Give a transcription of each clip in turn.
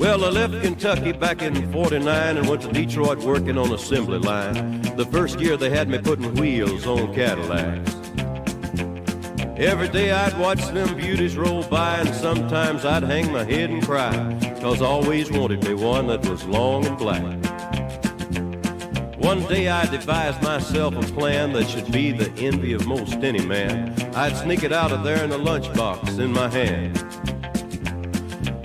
Well, I left Kentucky back in '49 and went to Detroit working on assembly line. The first year they had me putting wheels on Cadillacs. Every day I'd watch them beauties roll by, and sometimes I'd hang my head and cry, 'cause I always wanted me one that was long and black. One day I devised myself a plan that should be the envy of most any man. I'd sneak it out of there in a lunchbox in my hand.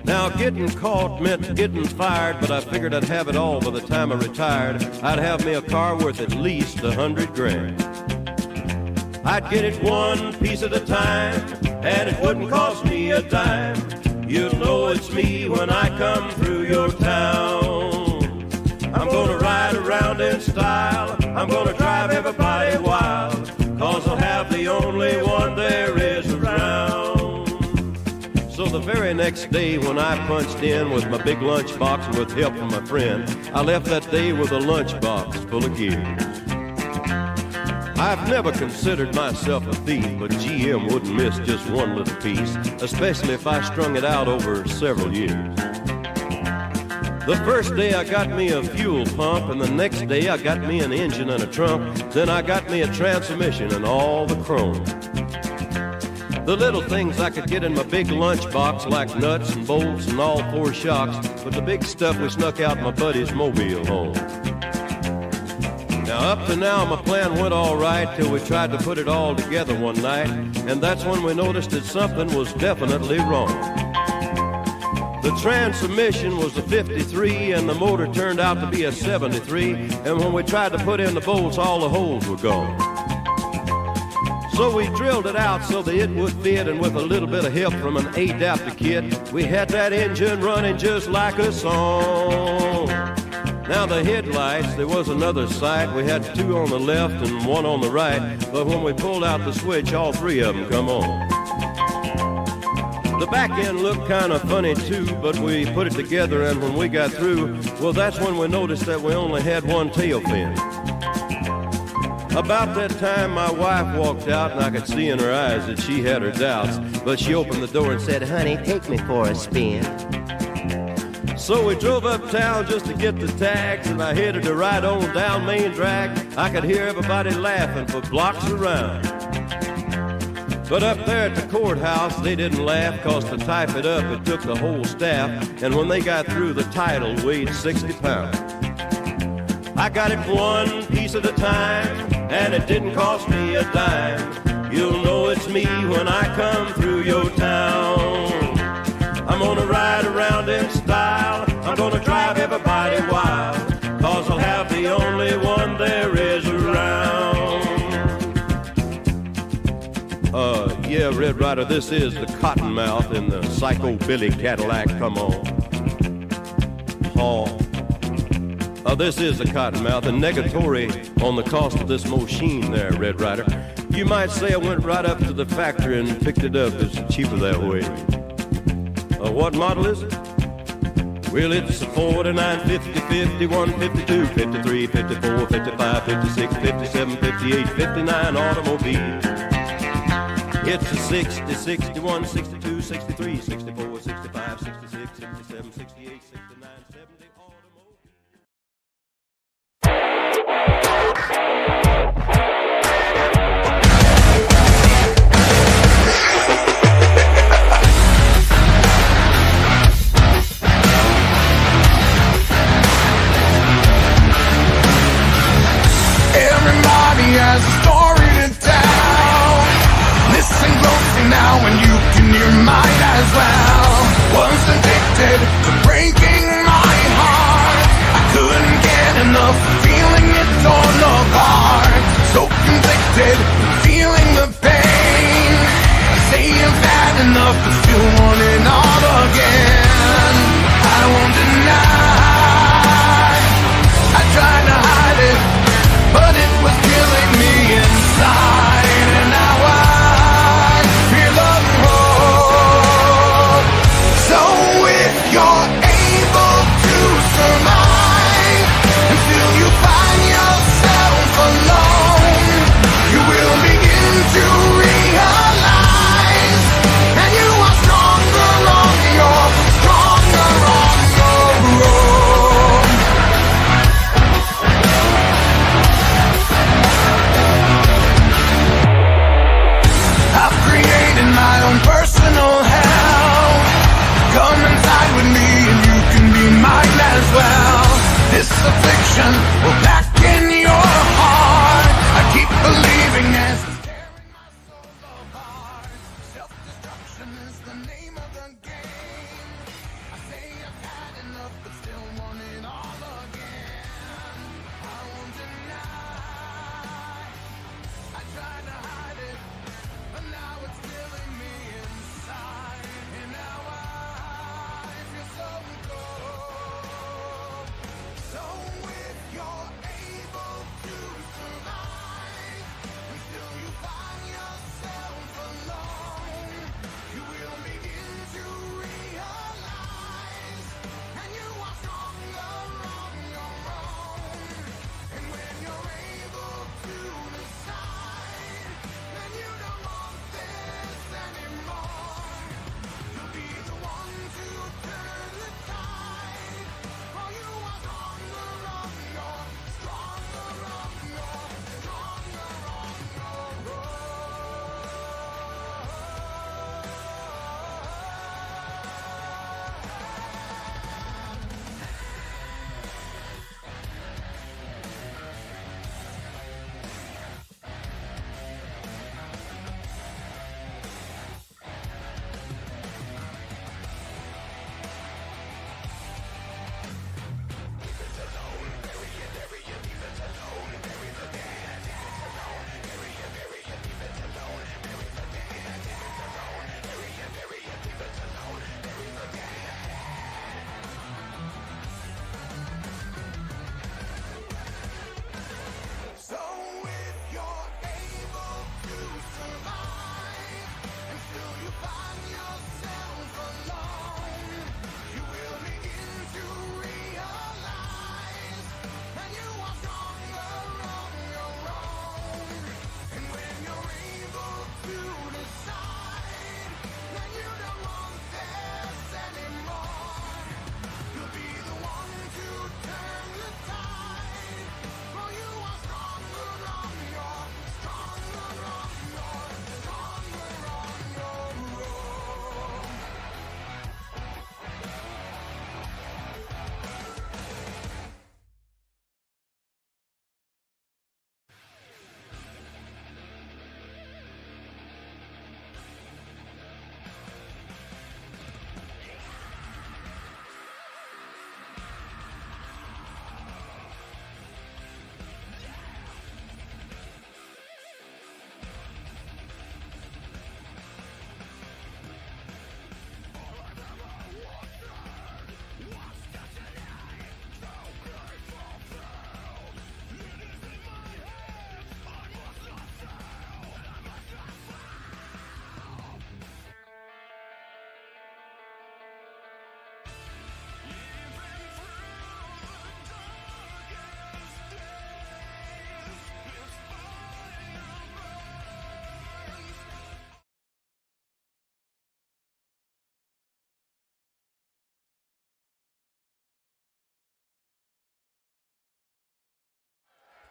Now getting caught meant getting fired, but I figured I'd have it all by the time I retired. I'd have me a car worth at least $100 grand. I'd get it one piece at a time, and it wouldn't cost me a dime. You'll know it's me when I come through your town. I'm gonna ride around in style, I'm gonna drive everybody wild, 'cause I'll have the only one there is around. So the very next day when I punched in with my big lunchbox and with help from my friend, I left that day with a lunchbox full of gears. I've never considered myself a thief, but GM wouldn't miss just one little piece, especially if I strung it out over several years. The first day I got me a fuel pump, and the next day I got me an engine and a trunk, then I got me a transmission and all the chrome. The little things I could get in my big lunchbox, like nuts and bolts and all four shocks, but the big stuff we snuck out my buddy's mobile home. Now up to now my plan went all right till we tried to put it all together one night, and that's when we noticed that something was definitely wrong. The transmission was a 53 and the motor turned out to be a 73, and when we tried to put in the bolts, all the holes were gone. So we drilled it out so that it would fit, and with a little bit of help from an adapter kit, we had that engine running just like a song. Now the headlights, there was another sight. We had two on the left and one on the right, but when we pulled out the switch, all three of them come on. The back end looked kind of funny too, but we put it together, and when we got through, well, that's when we noticed that we only had one tail fin. About that time, my wife walked out, and I could see in her eyes that she had her doubts, but she opened the door and said, "Honey, take me for a spin." So we drove uptown just to get the tags, and I headed to ride on down Main Drag. I could hear everybody laughing for blocks around. But up there at the courthouse, they didn't laugh, 'cause to type it up, it took the whole staff, and when they got through, the title weighed 60 pounds. I got it one piece at a time, and it didn't cost me a dime. You'll know it's me when I come through your town. I'm gonna ride around in style, I'm gonna drive everybody wild, 'cause I'll have the only one there is around. Yeah, Red Rider, this is the Cottonmouth in the Psycho Billy Cadillac, come on. This is the Cottonmouth, and negatory on the cost of this machine there, Red Rider. You might say I went right up to the factory and picked it up. It's cheaper that way. What model is it? Well, it's a 49, 50, 51, 52, 53, 54, 55, 56, 57, 58, 59 automobile. It's a 60, 61, 62, 63, 64, 65, 66, 67, 68, 69, 70 automobile. Everybody has a story to tell. Listen closely now and you can hear mine as well. Was addicted to breaking my heart. I couldn't get enough of feeling it torn apart. So convicted, feeling the pain. I say I've had enough but still want it all again. I won't deny I tried to hide it, but it was killing me inside. And now I feel the hope. So if you're able to survive until you find yourself alone, you will begin to realize that you are stronger a fiction, well, back in your heart. I keep believing as it's tearing my soul apart. Self-destruction is the name of the game. I say I've had enough, but still want it all again. I won't deny. I tried to hide it, but now it's killing me inside. And now I feel so cold. So if you're able to survive until you find yourself alone, you will begin to realize, and you are stronger on your own. And when you're able to decide, then you don't want this anymore. You'll be the one to turn the tide. For you are stronger on your, stronger on your, stronger on your own. So if you're able to survive until you find yourself alone, you will begin to realize that you are stronger on your own. And when you're able to decide that you don't want this anymore, you'll be the one to turn the tide. For you are stronger on your, stronger on your, stronger on your own.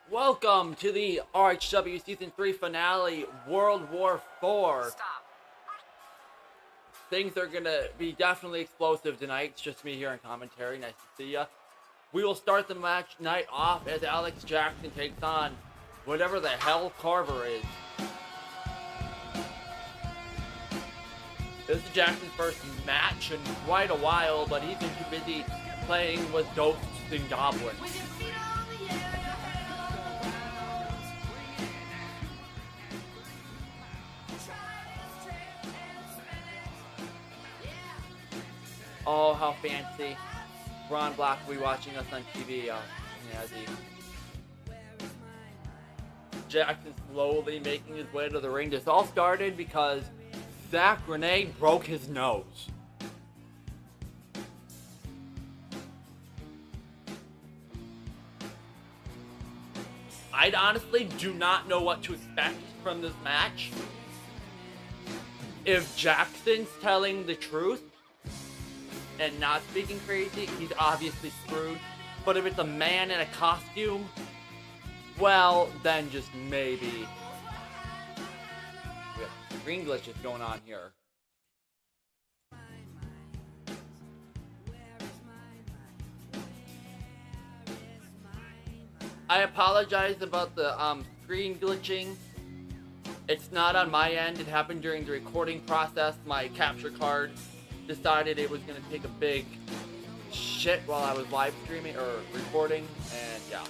Welcome to the RHW Season 3 finale, World War 4. Stop. Things are gonna be definitely explosive tonight. It's just me here in commentary. Nice to see ya. We will start the match night off as Alek Jaxson takes on whatever the hell Karver is. This is Jackson's first match in quite a while, but he's been too busy playing with ghosts and goblins. Oh, how fancy. Ron Black will be watching us on TV. Yeah, Jackson slowly making his way to the ring. This all started because Zach Renee broke his nose. I honestly do not know what to expect from this match. If Jackson's telling the truth and not speaking crazy, he's obviously screwed. But if it's a man in a costume, well, then just maybe. We have screen glitches going on here. I apologize about the screen glitching. It's not on my end. It happened during the recording process. My capture card decided it was going to take a big shit while I was live streaming or recording, and yeah.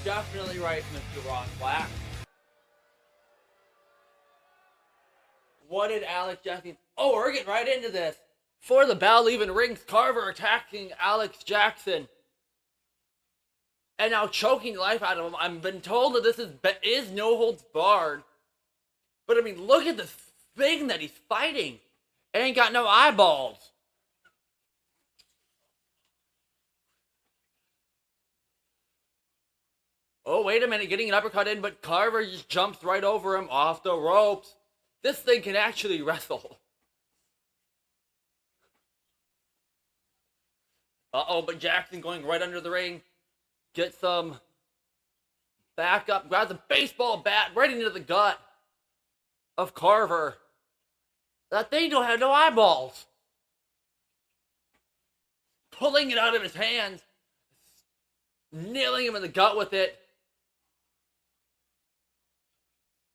Definitely right, Mr. Ron Black. What did Alek Jaxson... Oh, we're getting right into this. Before the bell even rings, Karver attacking Alek Jaxson. And now choking the life out of him. I've been told that this is no holds barred. But I mean, look at this thing that he's fighting. It ain't got no eyeballs. Oh, wait a minute, getting an uppercut in, but Karver just jumps right over him off the ropes. This thing can actually wrestle. Uh-oh, but Jaxson going right under the ring. Gets some back up, grabs a baseball bat right into the gut of Karver. That thing don't have no eyeballs. Pulling it out of his hands. Nailing him in the gut with it.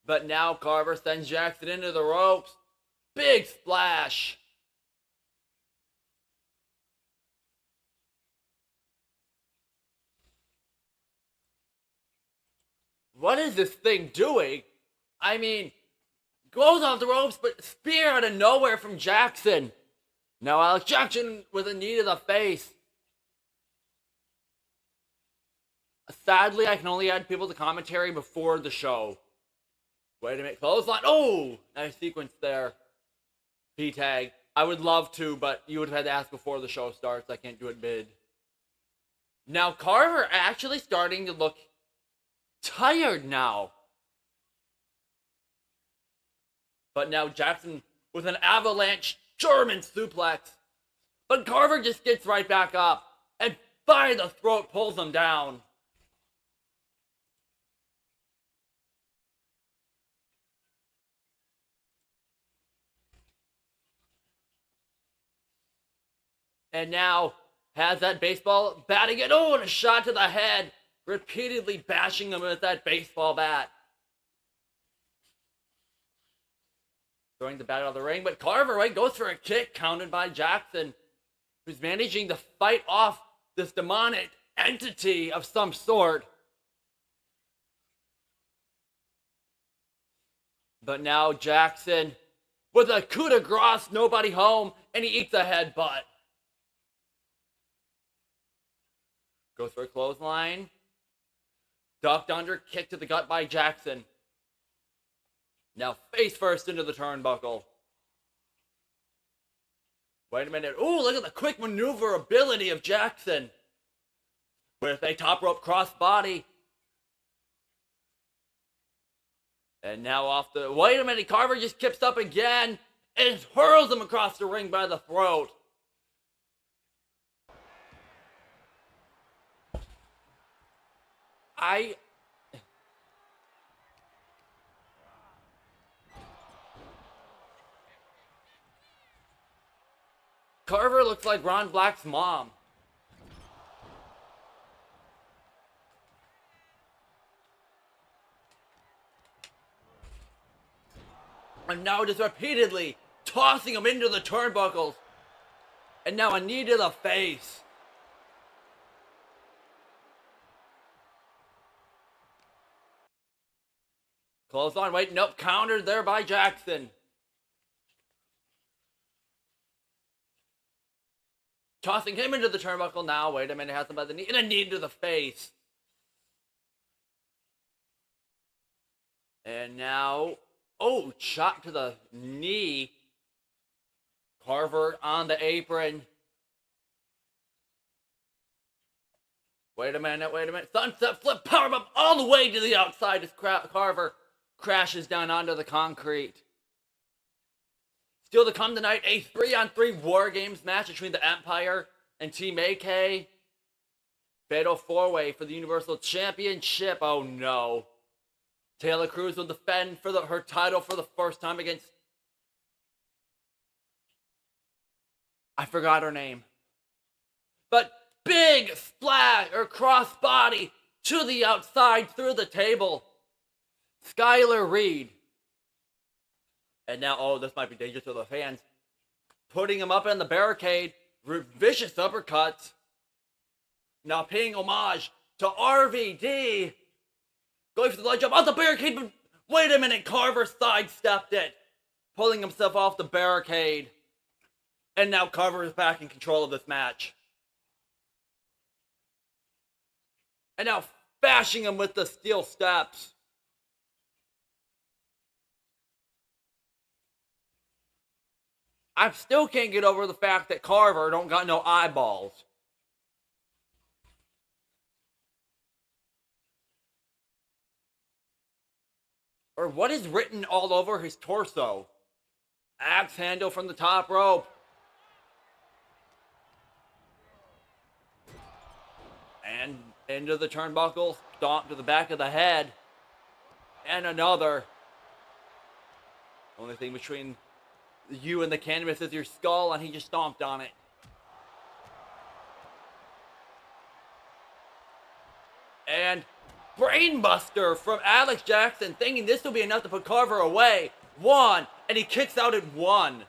But now Karver sends Jaxson into the ropes. Big splash. What is this thing doing? I mean, goes off the ropes, but spear out of nowhere from Jaxson. Now Alek Jaxson with a knee to the face. Sadly, I can only add people to commentary before the show. Wait a minute, clothesline. Oh, nice sequence there. P-tag. I would love to, but you would have had to ask before the show starts. I can't do it mid. Now, Karver actually starting to look tired now. But now Jaxson with an avalanche German suplex. But Karver just gets right back up and by the throat pulls him down. And now has that baseball bat again. Oh, and a shot to the head. Repeatedly bashing him with that baseball bat. Throwing the bat out of the ring. But Karver, right, goes for a kick countered by Jaxson, who's managing to fight off this demonic entity of some sort. But now Jaxson with a coup de grace, nobody home, and he eats a headbutt. Goes for a clothesline. Ducked under, kick to the gut by Jaxson. Now face first into the turnbuckle. Wait a minute. Ooh, look at the quick maneuverability of Jaxson. With a top rope crossbody. And now off the... Wait a minute. Karver just kips up again. And hurls him across the ring by the throat. Karver looks like Ron Black's mom. And now just repeatedly tossing him into the turnbuckles. And now a knee to the face. Close on, wait, nope, countered there by Jaxson. Tossing him into the turnbuckle now. Wait a minute, has him by the knee. And a knee to the face. And now, oh, shot to the knee. Karver on the apron. Wait a minute. Sunset flip, powerbomb all the way to the outside as Karver crashes down onto the concrete. Still to come tonight, a 3-on-3 Wargames match between the Empire and Team AK. Fatal 4-way for the Universal Championship. Oh no. Tayla Cruz will defend for her title for the first time against... I forgot her name. But big splash or crossbody to the outside through the table. Skylar Reed. And now, oh, this might be dangerous to the fans. Putting him up in the barricade. Vicious uppercuts. Now paying homage to RVD. Going for the leg jump off the barricade, but wait a minute, Karver sidestepped it. Pulling himself off the barricade. And now Karver is back in control of this match. And now bashing him with the steel steps. I still can't get over the fact that Karver don't got no eyeballs. Or what is written all over his torso? Axe handle from the top rope. And into the turnbuckle, stomp to the back of the head. And another. Only thing between you and the canvas is your skull, and he just stomped on it. And brainbuster from Alek Jaxson, thinking this will be enough to put Karver away. 1, and he kicks out at 1.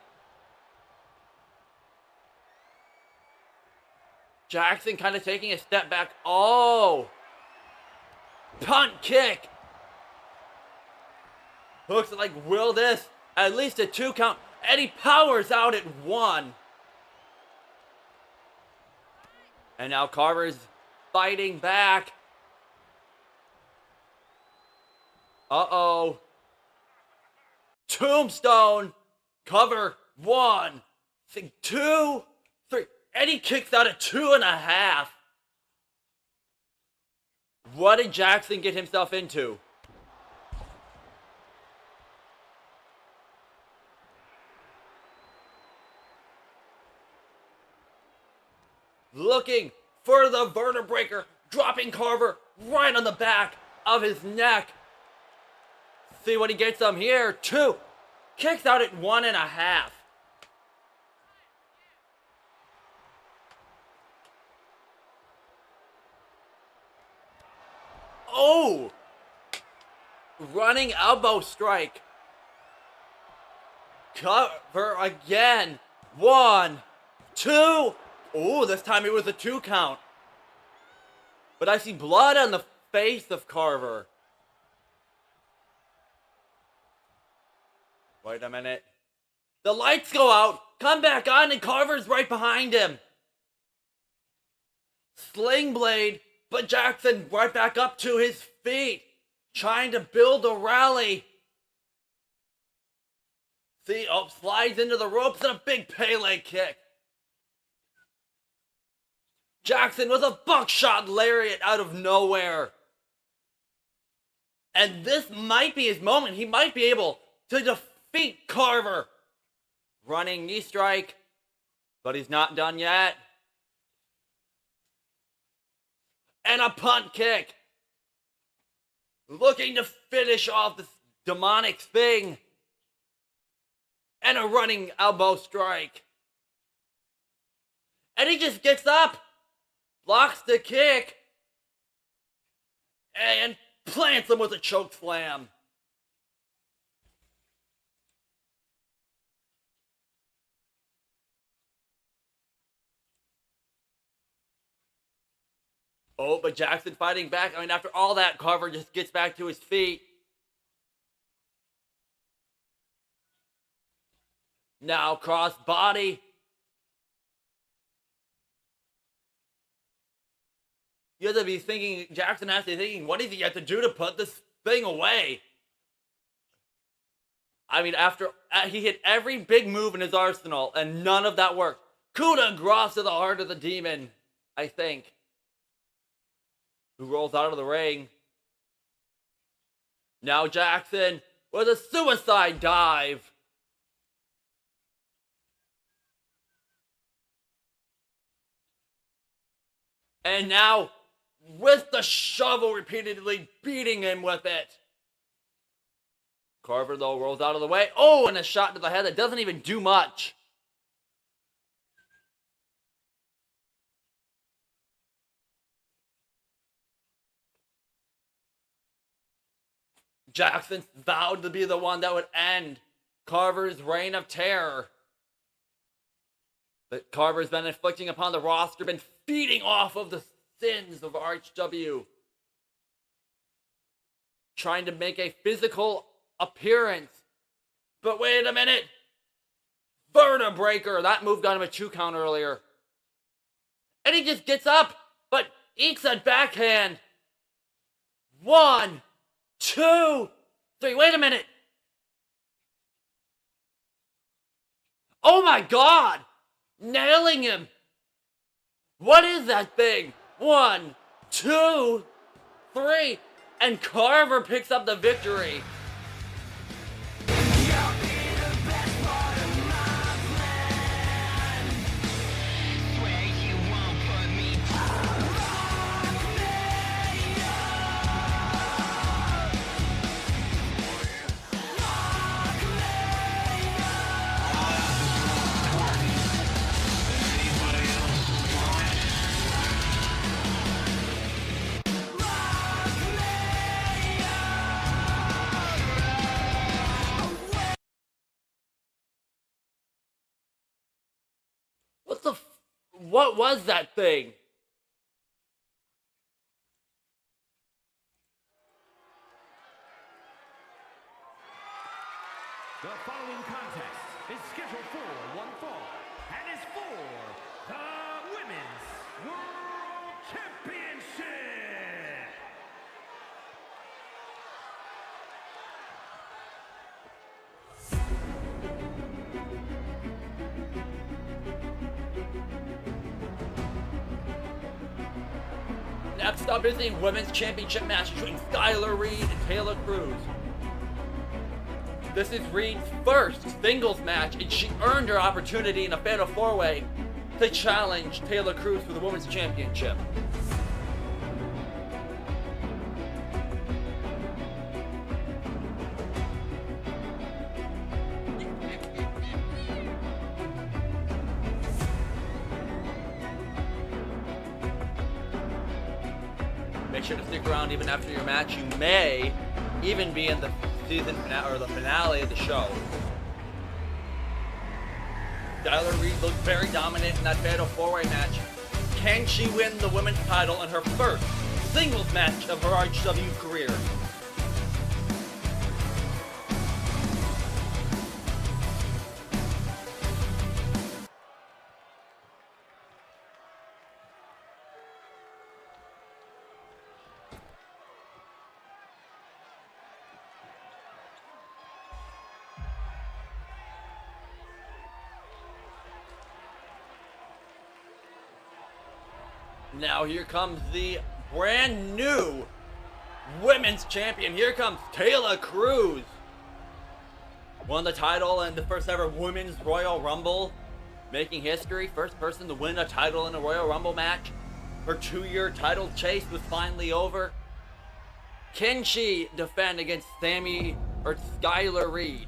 Jaxson kind of taking a step back. Oh! Punt kick! Looks like will this at least a 2 count. And he powers out at 1. And now Karver's fighting back. Uh-oh. Tombstone. Cover. 1. 2. 3. And he kicks out at 2.5. What did Jaxson get himself into? Looking for the vertebraker, dropping Karver right on the back of his neck. See what he gets him here. 2. Kicks out at 1.5. Oh! Running elbow strike. Cover again. 1, 2. Oh, this time it was a 2 count. But I see blood on the face of Karver. Wait a minute. The lights go out. Come back on and Karver's right behind him. Sling blade, but Jaxson right back up to his feet. Trying to build a rally. See, oh, slides into the ropes and a big Pele kick. Jaxson with a buckshot lariat out of nowhere. And this might be his moment. He might be able to defeat Karver. Running knee strike, but he's not done yet. And a punt kick. Looking to finish off this demonic thing. And a running elbow strike. And he just gets up, blocks the kick, and plants him with a choke slam. Oh, but Jaxson fighting back. I mean, after all that, Karver just gets back to his feet. Now cross body. You have to be thinking, Jaxson has to be thinking, what does he have to do to put this thing away? I mean, after he hit every big move in his arsenal, and none of that worked. Coup de grace to the heart of the demon, I think. Who rolls out of the ring. Now Jaxson with a suicide dive. And now with the shovel, repeatedly beating him with it. Karver, though, rolls out of the way. Oh, and a shot to the head that doesn't even do much. Jaxson vowed to be the one that would end Karver's reign of terror. That Karver's been inflicting upon the roster, been feeding off of the sins of RHW. Trying to make a physical appearance. But wait a minute. Vertebreaker. That move got him a 2 count earlier. And he just gets up, but ekes a backhand. 1, 2, 3. Wait a minute. Oh my God. Nailing him. What is that thing? 1, 2, 3. And Karver picks up the victory. What was that thing? The following contest is scheduled for one fall and is for the Women's World Championship. Next up is the Women's Championship match between Tayla Reid and Tayla Cruz. This is Reid's first singles match, and she earned her opportunity in a Fatal 4-Way to challenge Tayla Cruz for the Women's Championship. Make sure to stick around even after your match. You may even be in the season finale or the finale of the show. Tayla Reid looked very dominant in that Fatal 4-Way match. Can she win the women's title in her first singles match of her RHW career? Now here comes the brand new women's champion. Here comes Tayla Cruz. Won the title in the first ever women's Royal Rumble, making history. First person to win a title in a Royal Rumble match. Her 2-year title chase was finally over. Can she defend against Skylar Reed?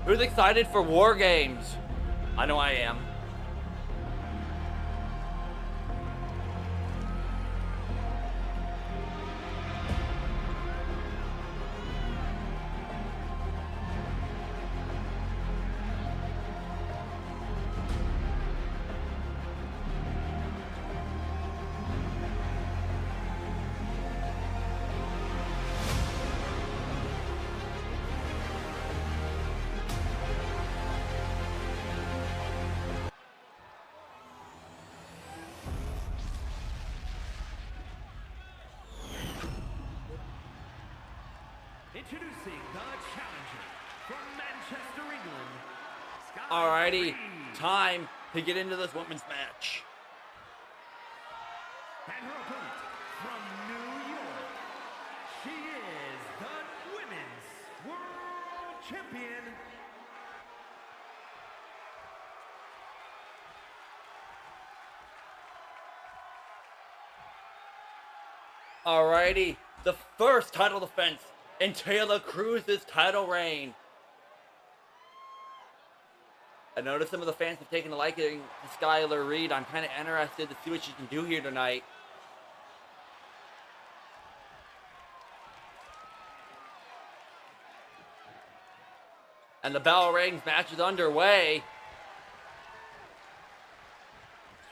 Who's excited for Wargames? I know I am. Introducing the challenger from Manchester, England. Alrighty, time to get into this women's match. And her opponent from New York, she is the Women's World Champion. Alrighty, the first title defense in Tayla Cruz's title reign. I noticed some of the fans have taken a liking to Skylar Reed. I'm kind of interested to see what she can do here tonight. And the bell rings, match is underway.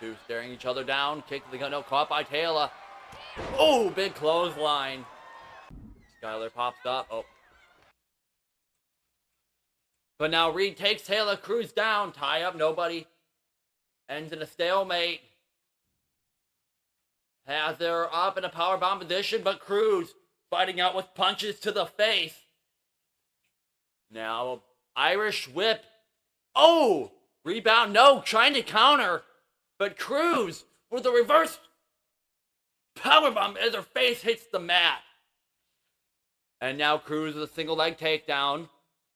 Two staring each other down, kick to the gun, no, caught by Tayla. Oh, big clothesline. Skylar pops up. Oh. But now Reed takes Tayla Cruz down. Tie up, nobody. Ends in a stalemate. Has her up in a powerbomb position, but Cruz fighting out with punches to the face. Now, Irish whip. Oh! Rebound, no, trying to counter. But Cruz with a reverse powerbomb as her face hits the mat. And now Cruz with a single leg takedown.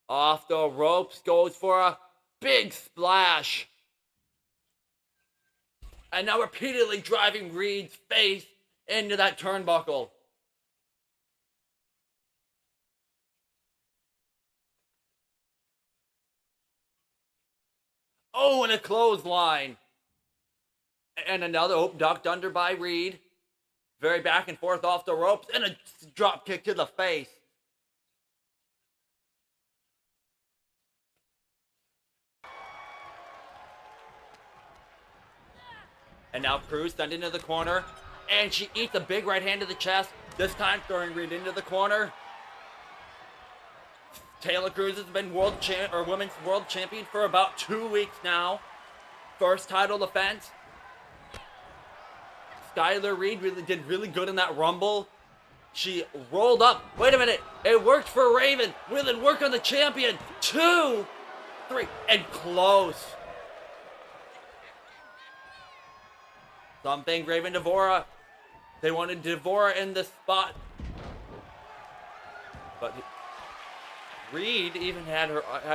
Off the ropes, goes for a big splash. And now repeatedly driving Reed's face into that turnbuckle. Oh, and a clothesline. And another, ducked under by Reed. Very back and forth off the ropes, and a drop kick to the face. And now Cruz sent into the corner, and she eats a big right hand to the chest, this time throwing Reed into the corner. Tayla Cruz has been women's world champion for about 2 weeks now. First title defense. Skylar Reed did really good in that Rumble. She rolled up. Wait a minute. It worked for Raven. Will it work on the champion? 2, 3, and close. Something Raven Devora. They wanted Devora in this spot. But Reed even had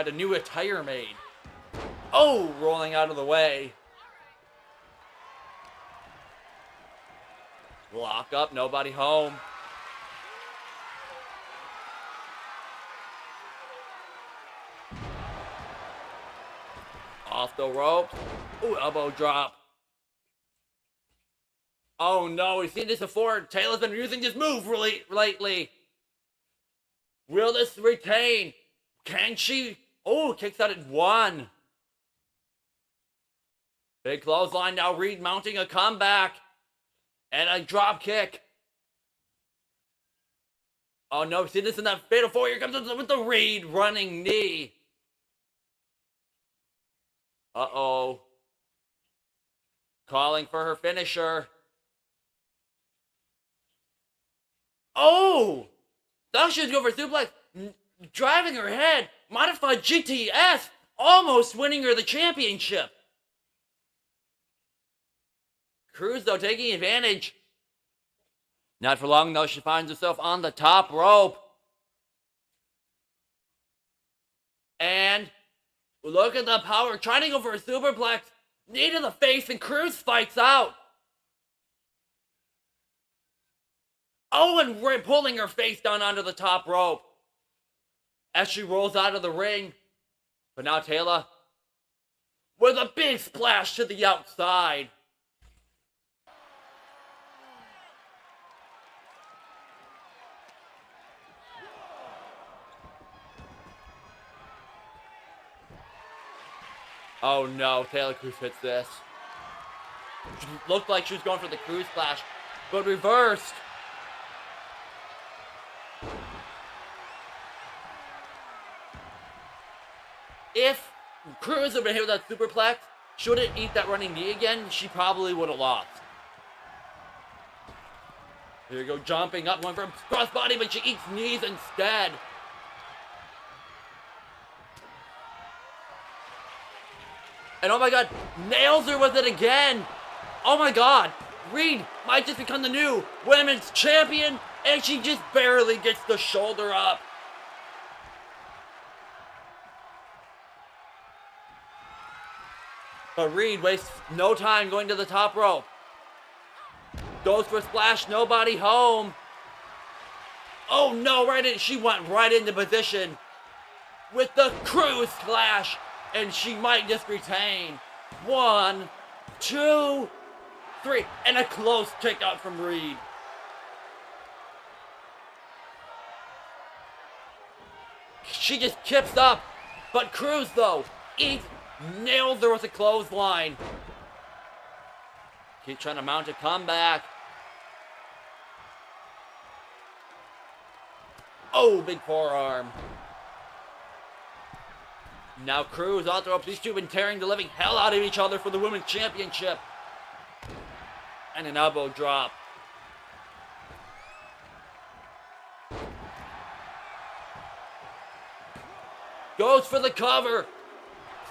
a new attire made. Oh, rolling out of the way. Lock up, nobody home. Off the ropes. Ooh, elbow drop. Oh no, we've seen this before. Tayla's been using this move lately. Will this retain? Can she? Oh, kicks out at 1. Big clothesline, now Reed mounting a comeback. And a drop kick. Oh no, see this in that fatal 4. Here comes with the Reed running knee. Uh-oh. Calling for her finisher. Oh! Thought she was going for suplex. Driving her head. Modified GTS. Almost winning her the championship. Cruz, though, taking advantage. Not for long, though. She finds herself on the top rope. And look at the power. Trying to go for a superplex. Knee to the face, and Cruz fights out. Oh, and we're pulling her face down onto the top rope as she rolls out of the ring. But now Tayla with a big splash to the outside. Oh no, Tayla Cruz hits this. She looked like she was going for the Cruz splash, but reversed. If Cruz had been hit with that superplex, she wouldn't eat that running knee again, she probably would have lost. Here you go, jumping up, going for a crossbody, but she eats knees instead. And oh my god, nails her with it again. Oh my god, Reed might just become the new women's champion, and she just barely gets the shoulder up. But Reed wastes no time going to the top rope. Goes for a splash, nobody home. Oh no, she went right into position with the Cruz splash, and she might just retain. 1, 2, 3, and a close kick out from Reed. She just kips up, but Cruz though, nails her with a clothesline. Keep trying to mount a comeback. Oh, big forearm. Now Cruz out the ropes. These two have been tearing the living hell out of each other for the women's championship. And an elbow drop. Goes for the cover.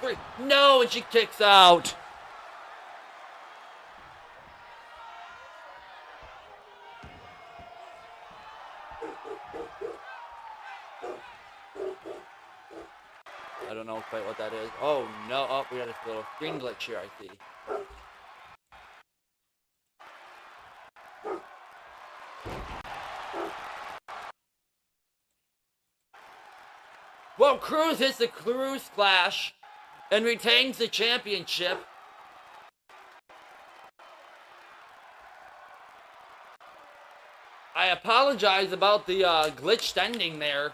3. No, and she kicks out. I don't know quite what that is. Oh no, oh, we got a little screen glitch here, I see. Well, Cruz hits the Cruz splash and retains the championship. I apologize about the glitched ending there.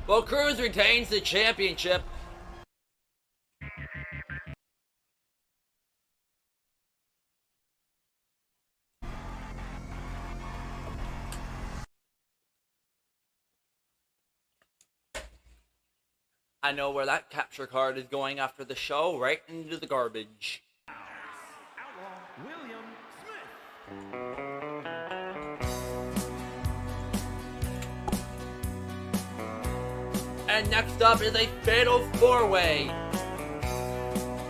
Well, Cruz retains the championship. I know where that capture card is going after the show, right into the garbage. Outlaw William Smith. And next up is a fatal 4-way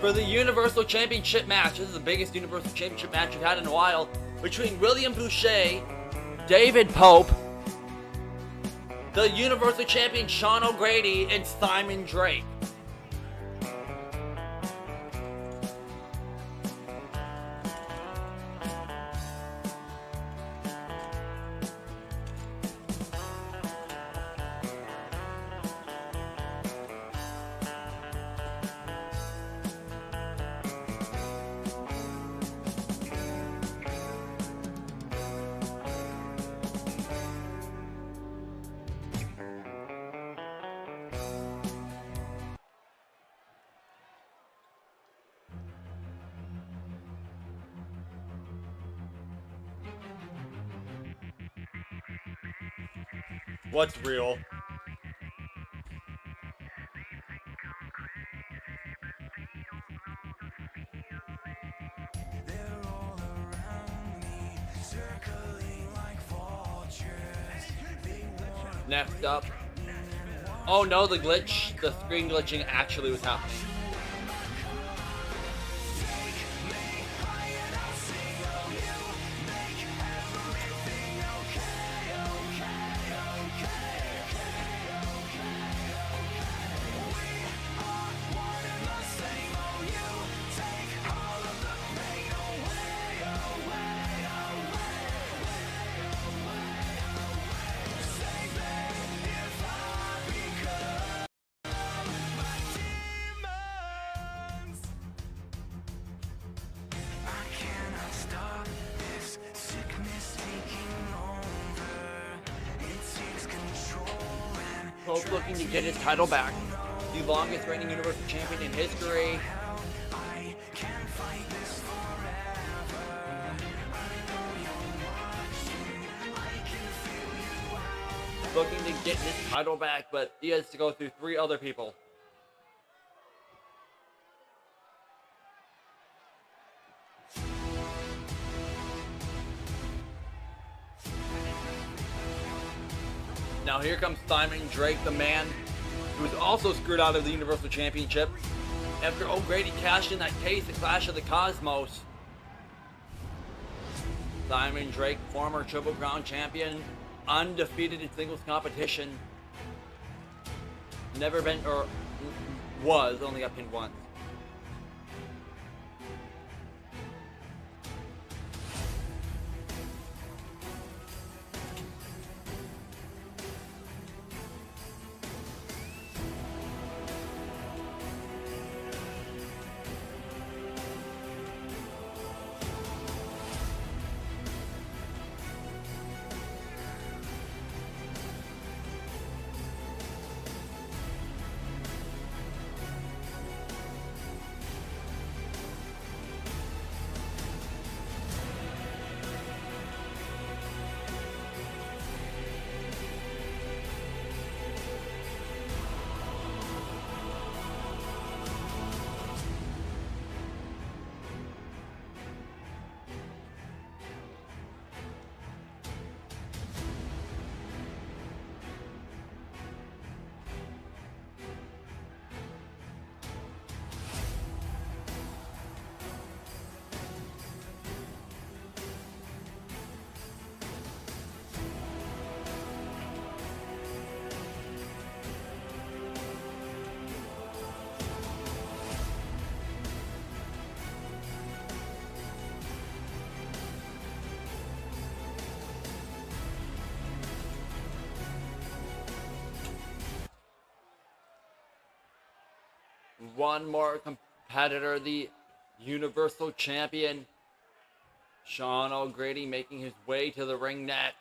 for the Universal Championship match. This is the biggest Universal Championship match we've had in a while, between William Bouchey, David Pope, the Universal Champion Sean O'Grady, and Simon Drake. What's real? Next up. Oh no, the glitch, the screen glitching actually was happening. Pope looking to get his title back. The longest reigning Universal Champion in history. Looking to get his title back, but he has to go through 3 other people. Now here comes Simon Drake, the man who was also screwed out of the Universal Championship after O'Grady cashed in that case at Clash of the Cosmos. Simon Drake, former Triple Crown champion, undefeated in singles competition. Never been, or was, only got pinned once. One more competitor, the Universal Champion, Sean O'Grady, making his way to the ring next.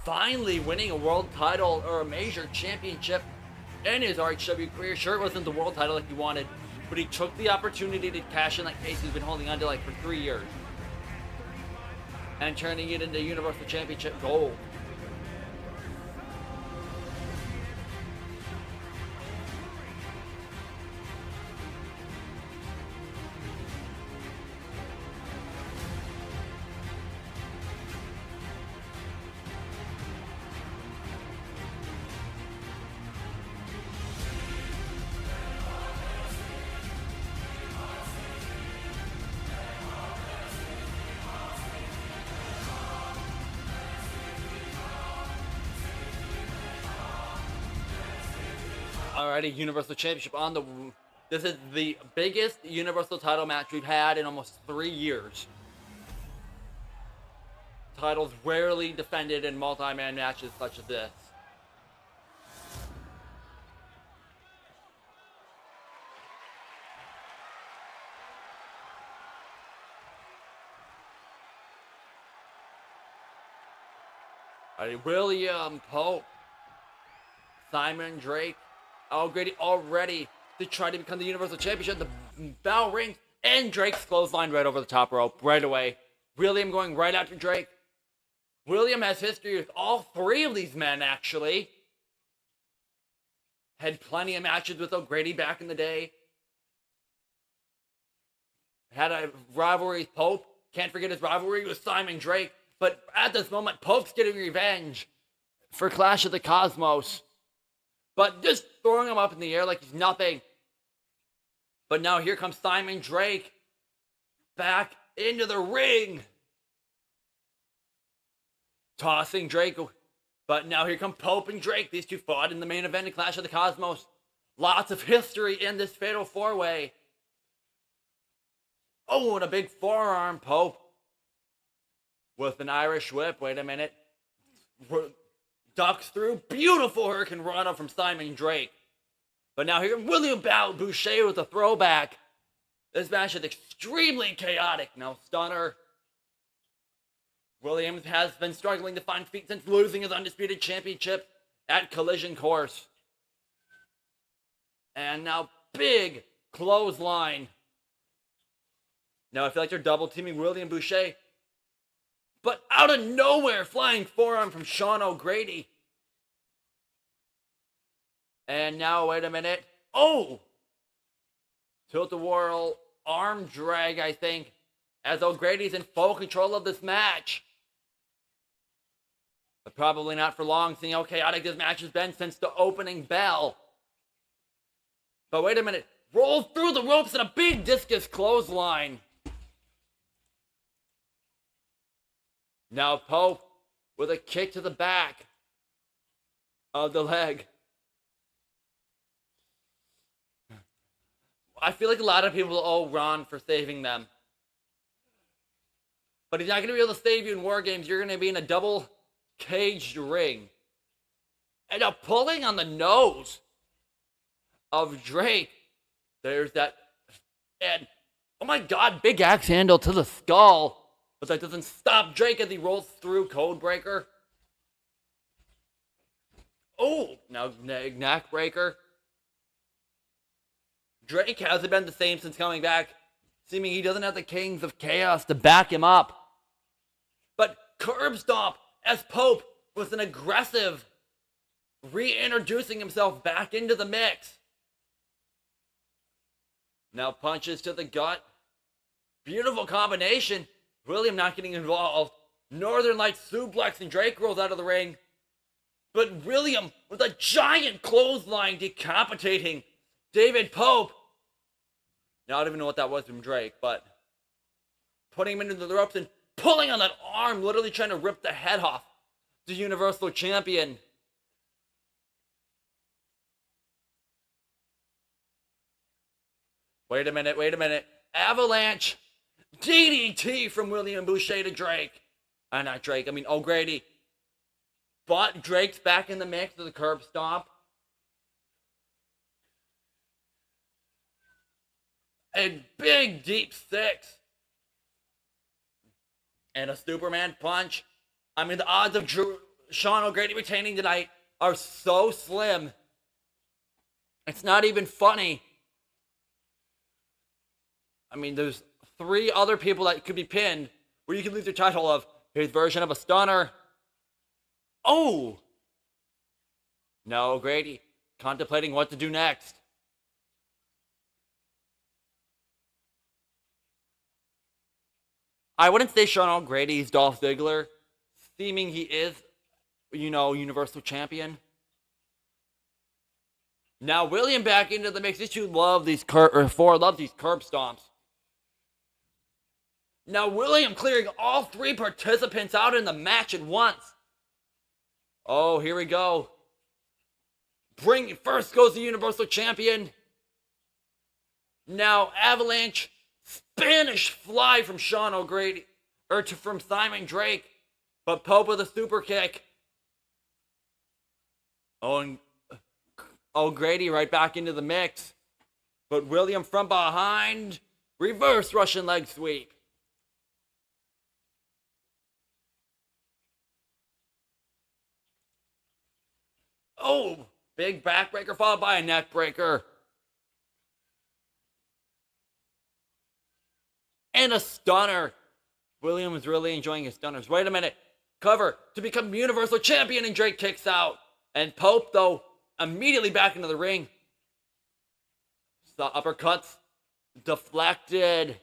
Finally winning a world title or a major championship in his RHW career. Sure, it wasn't the world title like he wanted, but he took the opportunity to cash in that case he's been holding on to like for 3 years. And turning it into Universal Championship gold. Alrighty, Universal Championship on the... This is the biggest Universal title match we've had in almost 3 years. Titles rarely defended in multi-man matches such as this. Alrighty, William Pope, Simon Drake, O'Grady already to try to become the Universal Championship. The bell rings, and Drake's clothesline right over the top rope right away. William going right after Drake. William has history with all three of these men, actually. Had plenty of matches with O'Grady back in the day. Had a rivalry with Pope. Can't forget his rivalry with Simon Drake. But at this moment, Pope's getting revenge for Clash of the Cosmos. But just throwing him up in the air like he's nothing. But now here comes Simon Drake back into the ring. Tossing Drake. But now here come Pope and Drake. These two fought in the main event of Clash of the Cosmos. Lots of history in this fatal four-way. Oh, and a big forearm, Pope. With an Irish whip. Wait a minute. Ducks through. Beautiful Hurricane Rana from Simon Drake. But now here, William Bouchey with a throwback. This match is extremely chaotic. Now, stunner. Williams has been struggling to find feet since losing his Undisputed Championship at Collision Course. And now, big clothesline. Now, I feel like they're double teaming William Bouchey. But out of nowhere, flying forearm from Sean O'Grady. And now, wait a minute. Oh! Tilt-a-whirl arm drag, I think, as O'Grady's in full control of this match. But probably not for long, seeing how chaotic this match has been since the opening bell. But wait a minute. Rolls through the ropes and a big discus clothesline. Now Pope with a kick to the back of the leg. I feel like a lot of people owe Ron for saving them. But he's not going to be able to save you in Wargames. You're going to be in a double caged ring. And now pulling on the nose of Drake. There's that. And, oh my God, big axe handle to the skull. But that doesn't stop Drake as he rolls through Codebreaker. Oh, now neck breaker. Drake hasn't been the same since coming back, seeming he doesn't have the Kings of Chaos to back him up. But curb stomp as Pope was an aggressive reintroducing himself back into the mix. Now punches to the gut. Beautiful combination. William not getting involved. Northern Lights suplex and Drake rolls out of the ring. But William with a giant clothesline decapitating David Pope. Now, I don't even know what that was from Drake, but putting him into the ropes and pulling on that arm, literally trying to rip the head off the Universal Champion. Wait a minute. Avalanche DDT from William Bouchey to Drake. Not Drake, I mean O'Grady. But Drake's back in the mix with the curb stomp. A big deep six. And a Superman punch. I mean, the odds of Sean O'Grady retaining tonight are so slim. It's not even funny. I mean, there's 3 other people that could be pinned where you could lose your title of his version of a stunner. Oh! No, O'Grady contemplating what to do next. I wouldn't say Sean O'Grady's Dolph Ziggler, seeming he is, Universal Champion. Now William back into the mix. These two love these curb stomps. Now William clearing all 3 participants out in the match at once. Oh, here we go. First goes the Universal Champion. Now Avalanche Spanish fly from Sean O'Grady, from Simon Drake, but Pope with a super kick. Oh, and O'Grady right back into the mix, but William from behind, reverse Russian leg sweep. Oh, big backbreaker followed by a neck breaker. And a stunner. William is really enjoying his stunners. Wait a minute. Cover to become Universal Champion, and Drake kicks out. And Pope, though, immediately back into the ring. The uppercuts deflected.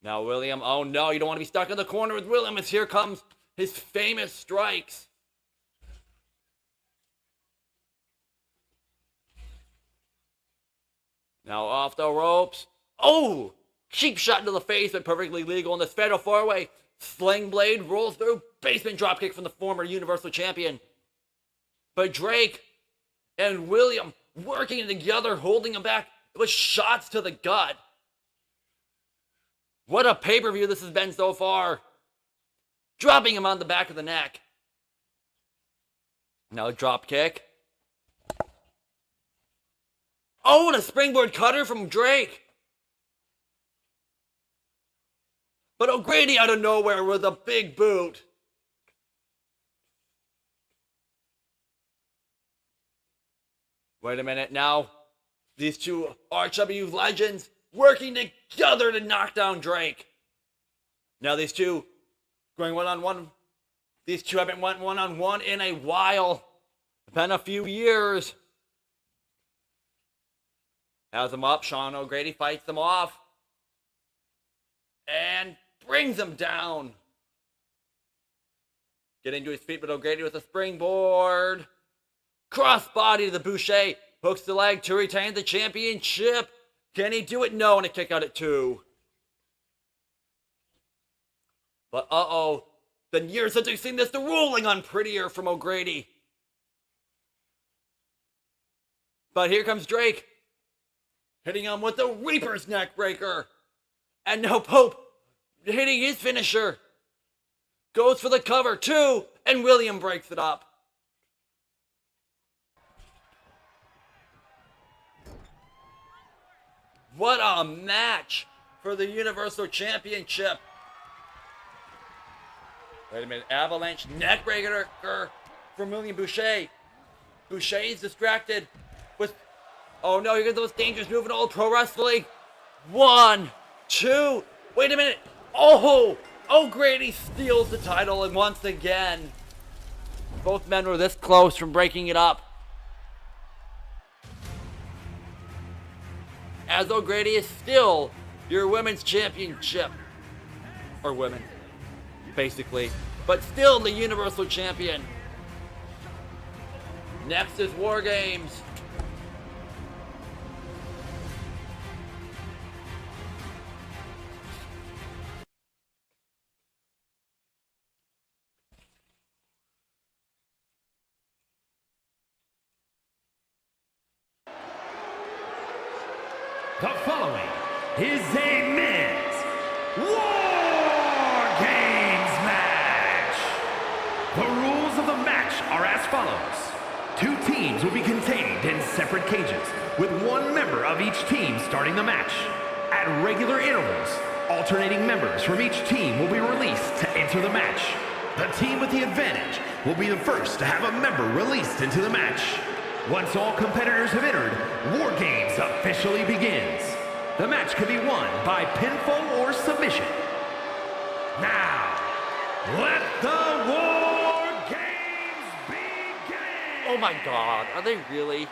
Now William, oh no, you don't want to be stuck in the corner with William, as here comes his famous strikes. Now off the ropes. Oh! Cheap shot into the face, but perfectly legal in this fatal four-way. Sling blade rolls through. Basement dropkick from the former Universal Champion. But Drake and William working together, holding him back with shots to the gut. What a pay-per-view this has been so far. Dropping him on the back of the neck. Now drop kick. Oh, and a springboard cutter from Drake. But O'Grady out of nowhere with a big boot. Wait a minute now. These two RHW legends working together to knock down Drake. Now these two going one-on-one. These two haven't went one-on-one in a while. It's been a few years. Has them up. Sean O'Grady fights them off. And brings him down. Getting to his feet, but O'Grady with a springboard. Crossbody to the Boucher. Hooks the leg to retain the championship. Can he do it? No, and a kick out at 2. But uh-oh. Been years since we've seen this. The rolling on prettier from O'Grady. But here comes Drake. Hitting him with the Reaper's neck breaker. And now Pope hitting his finisher. Goes for the cover, 2. And William breaks it up. What a match for the Universal Championship. Wait a minute. Avalanche neck breaker from William Boucher. Boucher's distracted with... Oh no, here get those dangerous moving old pro wrestling. 1, 2. Wait a minute. Oh! O'Grady steals the title, and once again, both men were this close from breaking it up. As O'Grady is still your women's championship. Or women, basically. But still the Universal Champion. Next is Wargames. The following is a men's War Games match. The rules of the match are as follows. 2 teams will be contained in separate cages, with 1 member of each team starting the match. At regular intervals, alternating members from each team will be released to enter the match. The team with the advantage will be the first to have a member released into the match. Once all competitors have entered, War Games officially begins. The match can be won by pinfall or submission. Now, let the War Games begin! Oh my god, are they really?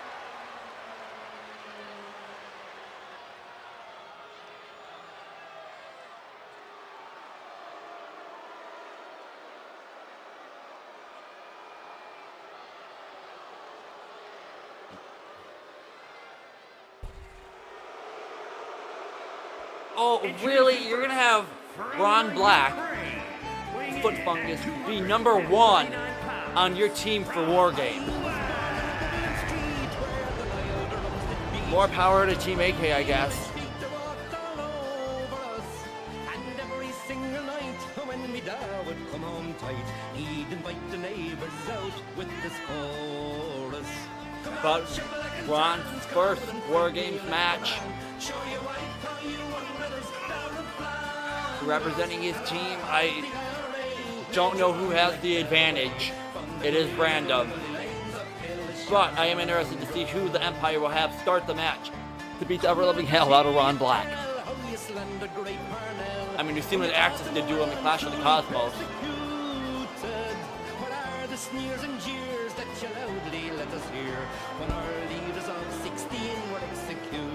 Oh, really? You're gonna have Ron Black, Foot Fungus, be number 1 on your team for War Games. More power to Team AK, I guess. But Ron's first War Games match. Representing his team, I don't know who has the advantage. It is random. But I am interested to see who the Empire will have start the match to beat the ever-loving hell out of Ron Black. I mean, we've seen what Axis did do on the Clash of the Cosmos. What are the sneers and jeers that you loudly let us hear when our leaders of 16 were executed?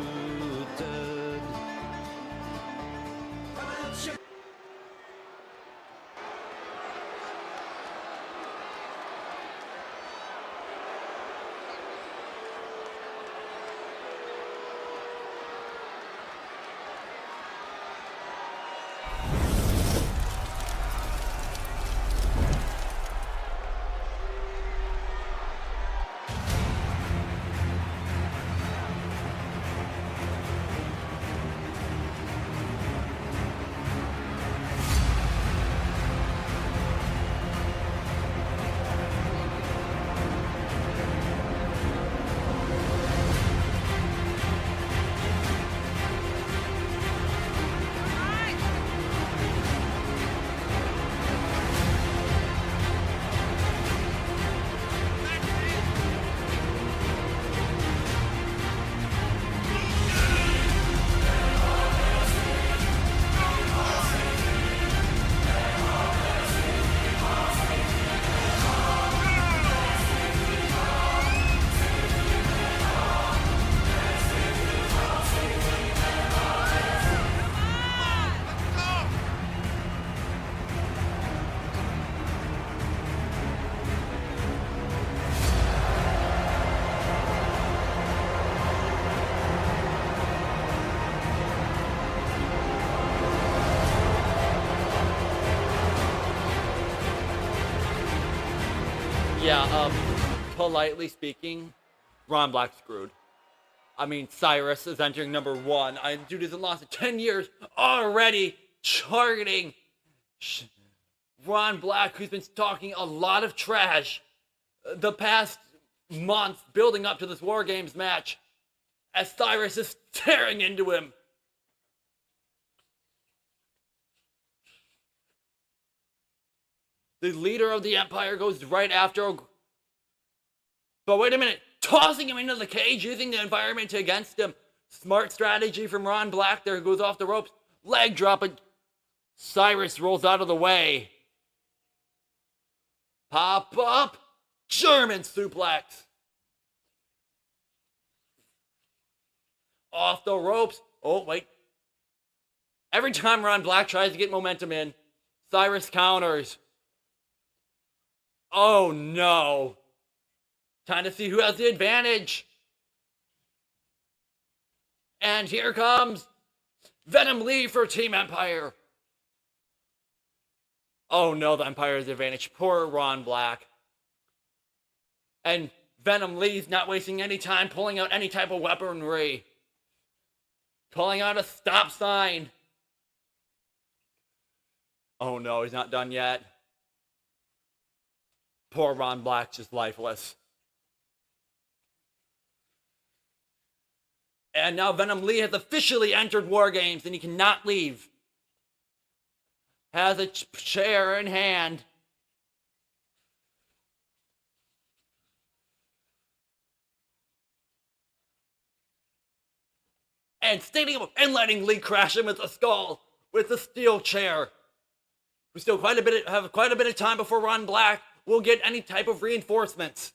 Yeah, politely speaking, Ron Black screwed. I mean, Cyris is entering number 1. Dude hasn't lost in 10 years already, targeting Ron Black, who's been talking a lot of trash the past month building up to this Wargames match, as Cyris is staring into him. The leader of the Empire goes right after. But wait a minute. Tossing him into the cage, using the environment against him. Smart strategy from Ron Black there, who goes off the ropes. Leg drop, and Cyris rolls out of the way. Pop up. German suplex. Off the ropes. Oh, wait. Every time Ron Black tries to get momentum in, Cyris counters. Oh no. Time to see who has the advantage. And here comes Venom Lee for Team Empire. Oh no, the Empire's advantage. Poor Ron Black. And Venom Lee's not wasting any time pulling out any type of weaponry. Pulling out a stop sign. Oh no, he's not done yet. Poor Ron Black's just lifeless. And now Venom Lee has officially entered Wargames and he cannot leave. Has a chair in hand. And standing up and letting Lee crash him with a skull with a steel chair. We still have quite a bit of time before Ron Black will get any type of reinforcements,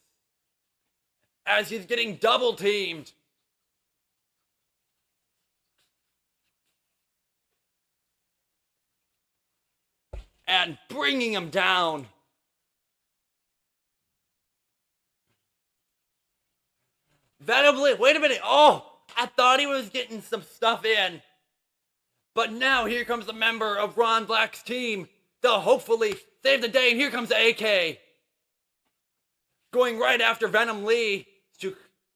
as he's getting double teamed. And bringing him down. Venom Lee, wait a minute. Oh, I thought he was getting some stuff in. But now here comes a member of Ron Black's team. They'll hopefully save the day, and here comes AK. Going right after Venom Lee, who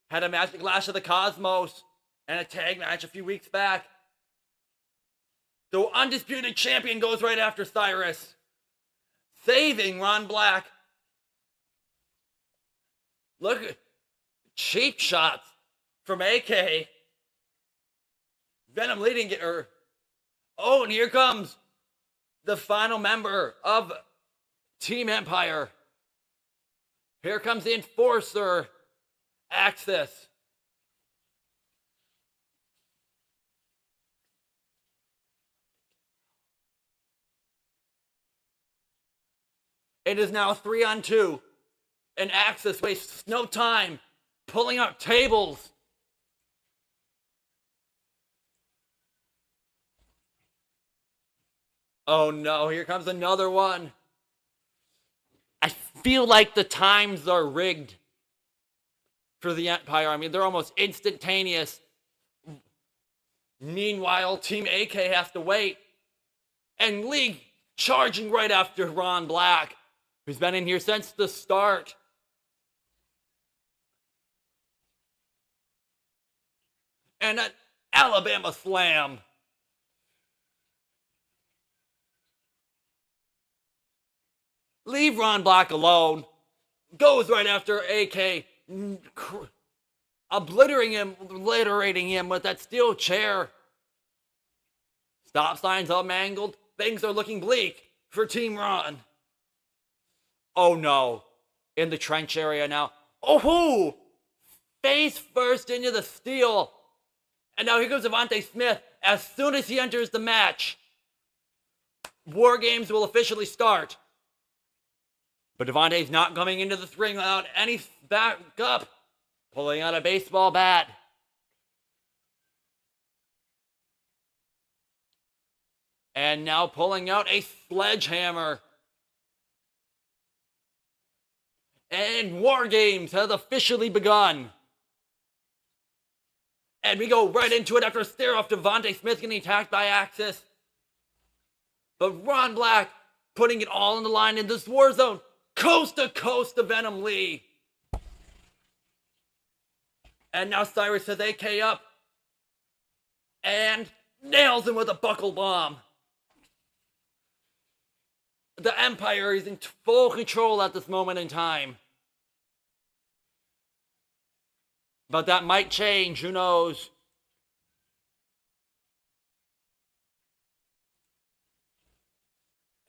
had a match at Clash of the Cosmos and a tag match a few weeks back. The undisputed champion goes right after Cyris, saving Ron Black. Look at cheap shots from AK. Venom Lee didn't get her. Oh, and here comes the final member of Team Empire. Here comes the Enforcer, Axis. It is now 3-on-2. And Axis wastes no time pulling out tables. Oh no, here comes another one. I feel like the times are rigged for the Empire. I mean, they're almost instantaneous. Meanwhile, Team AK has to wait. And Lee charging right after Ron Black, who's been in here since the start. And an Alabama slam. Leave Ron Black alone. Goes right after AK, obliterating him with that steel chair. Stop signs all mangled. Things are looking bleak for Team Ron. Oh no. In the trench area now. Oh! Face first into the steel. And now here comes Devente Smith. As soon as he enters the match, Wargames will officially start. But Devante's not coming into the ring without any backup. Pulling out a baseball bat. And now pulling out a sledgehammer. And Wargames has officially begun. And we go right into it after a stare off Devente Smith getting attacked by Axis. But Ron Black putting it all on the line in this war zone. Coast to coast to Venom Lee. And now Cyris has AK up. And nails him with a buckle bomb. The Empire is in full control at this moment in time. But that might change, who knows?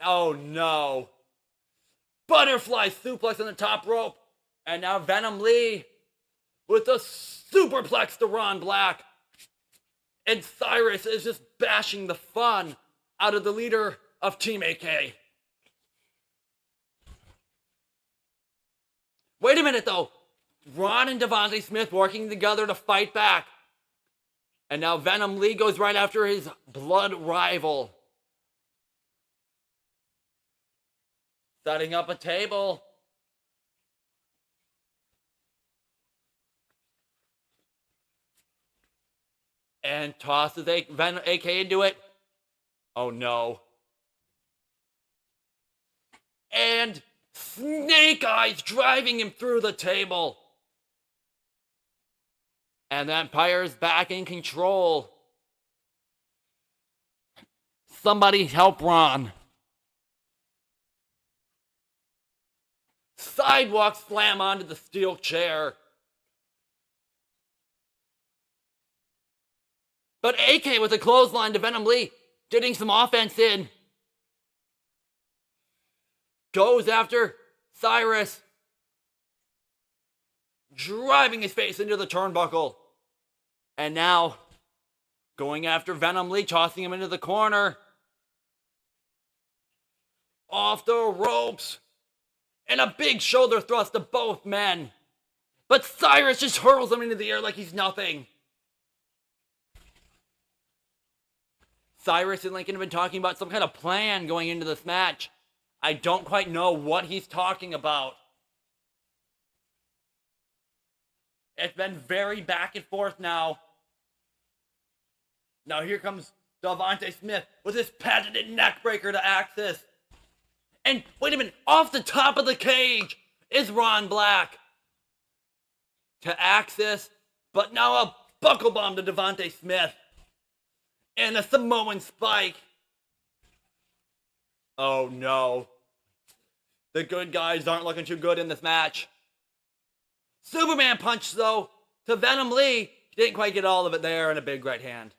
Oh no. Butterfly suplex on the top rope. And now Venom Lee with a superplex to Ron Black. And Cyris is just bashing the fun out of the leader of Team AK. Wait a minute though. Ron and Devente Smith working together to fight back. And now Venom Lee goes right after his blood rival. Setting up a table. And tosses AK into it. Oh no. And Snake Eyes driving him through the table. And the Empire's back in control. Somebody help Ron. Sidewalk slam onto the steel chair. But AK with a clothesline to Venom Lee, getting some offense in. Goes after Cyris. Driving his face into the turnbuckle. And now, going after Venom Lee, tossing him into the corner. Off the ropes. And a big shoulder thrust to both men. But Cyris just hurls him into the air like he's nothing. Cyris and Lincoln have been talking about some kind of plan going into this match. I don't quite know what he's talking about. It's been very back and forth now. Now here comes Devente Smith with his patented neckbreaker to Axis. And wait a minute, off the top of the cage is Ron Black. To Axis, but now a buckle bomb to Devente Smith. And a Samoan spike. Oh no. The good guys aren't looking too good in this match. Superman punch though to Venom Lee. Didn't quite get all of it there, and a big right hand.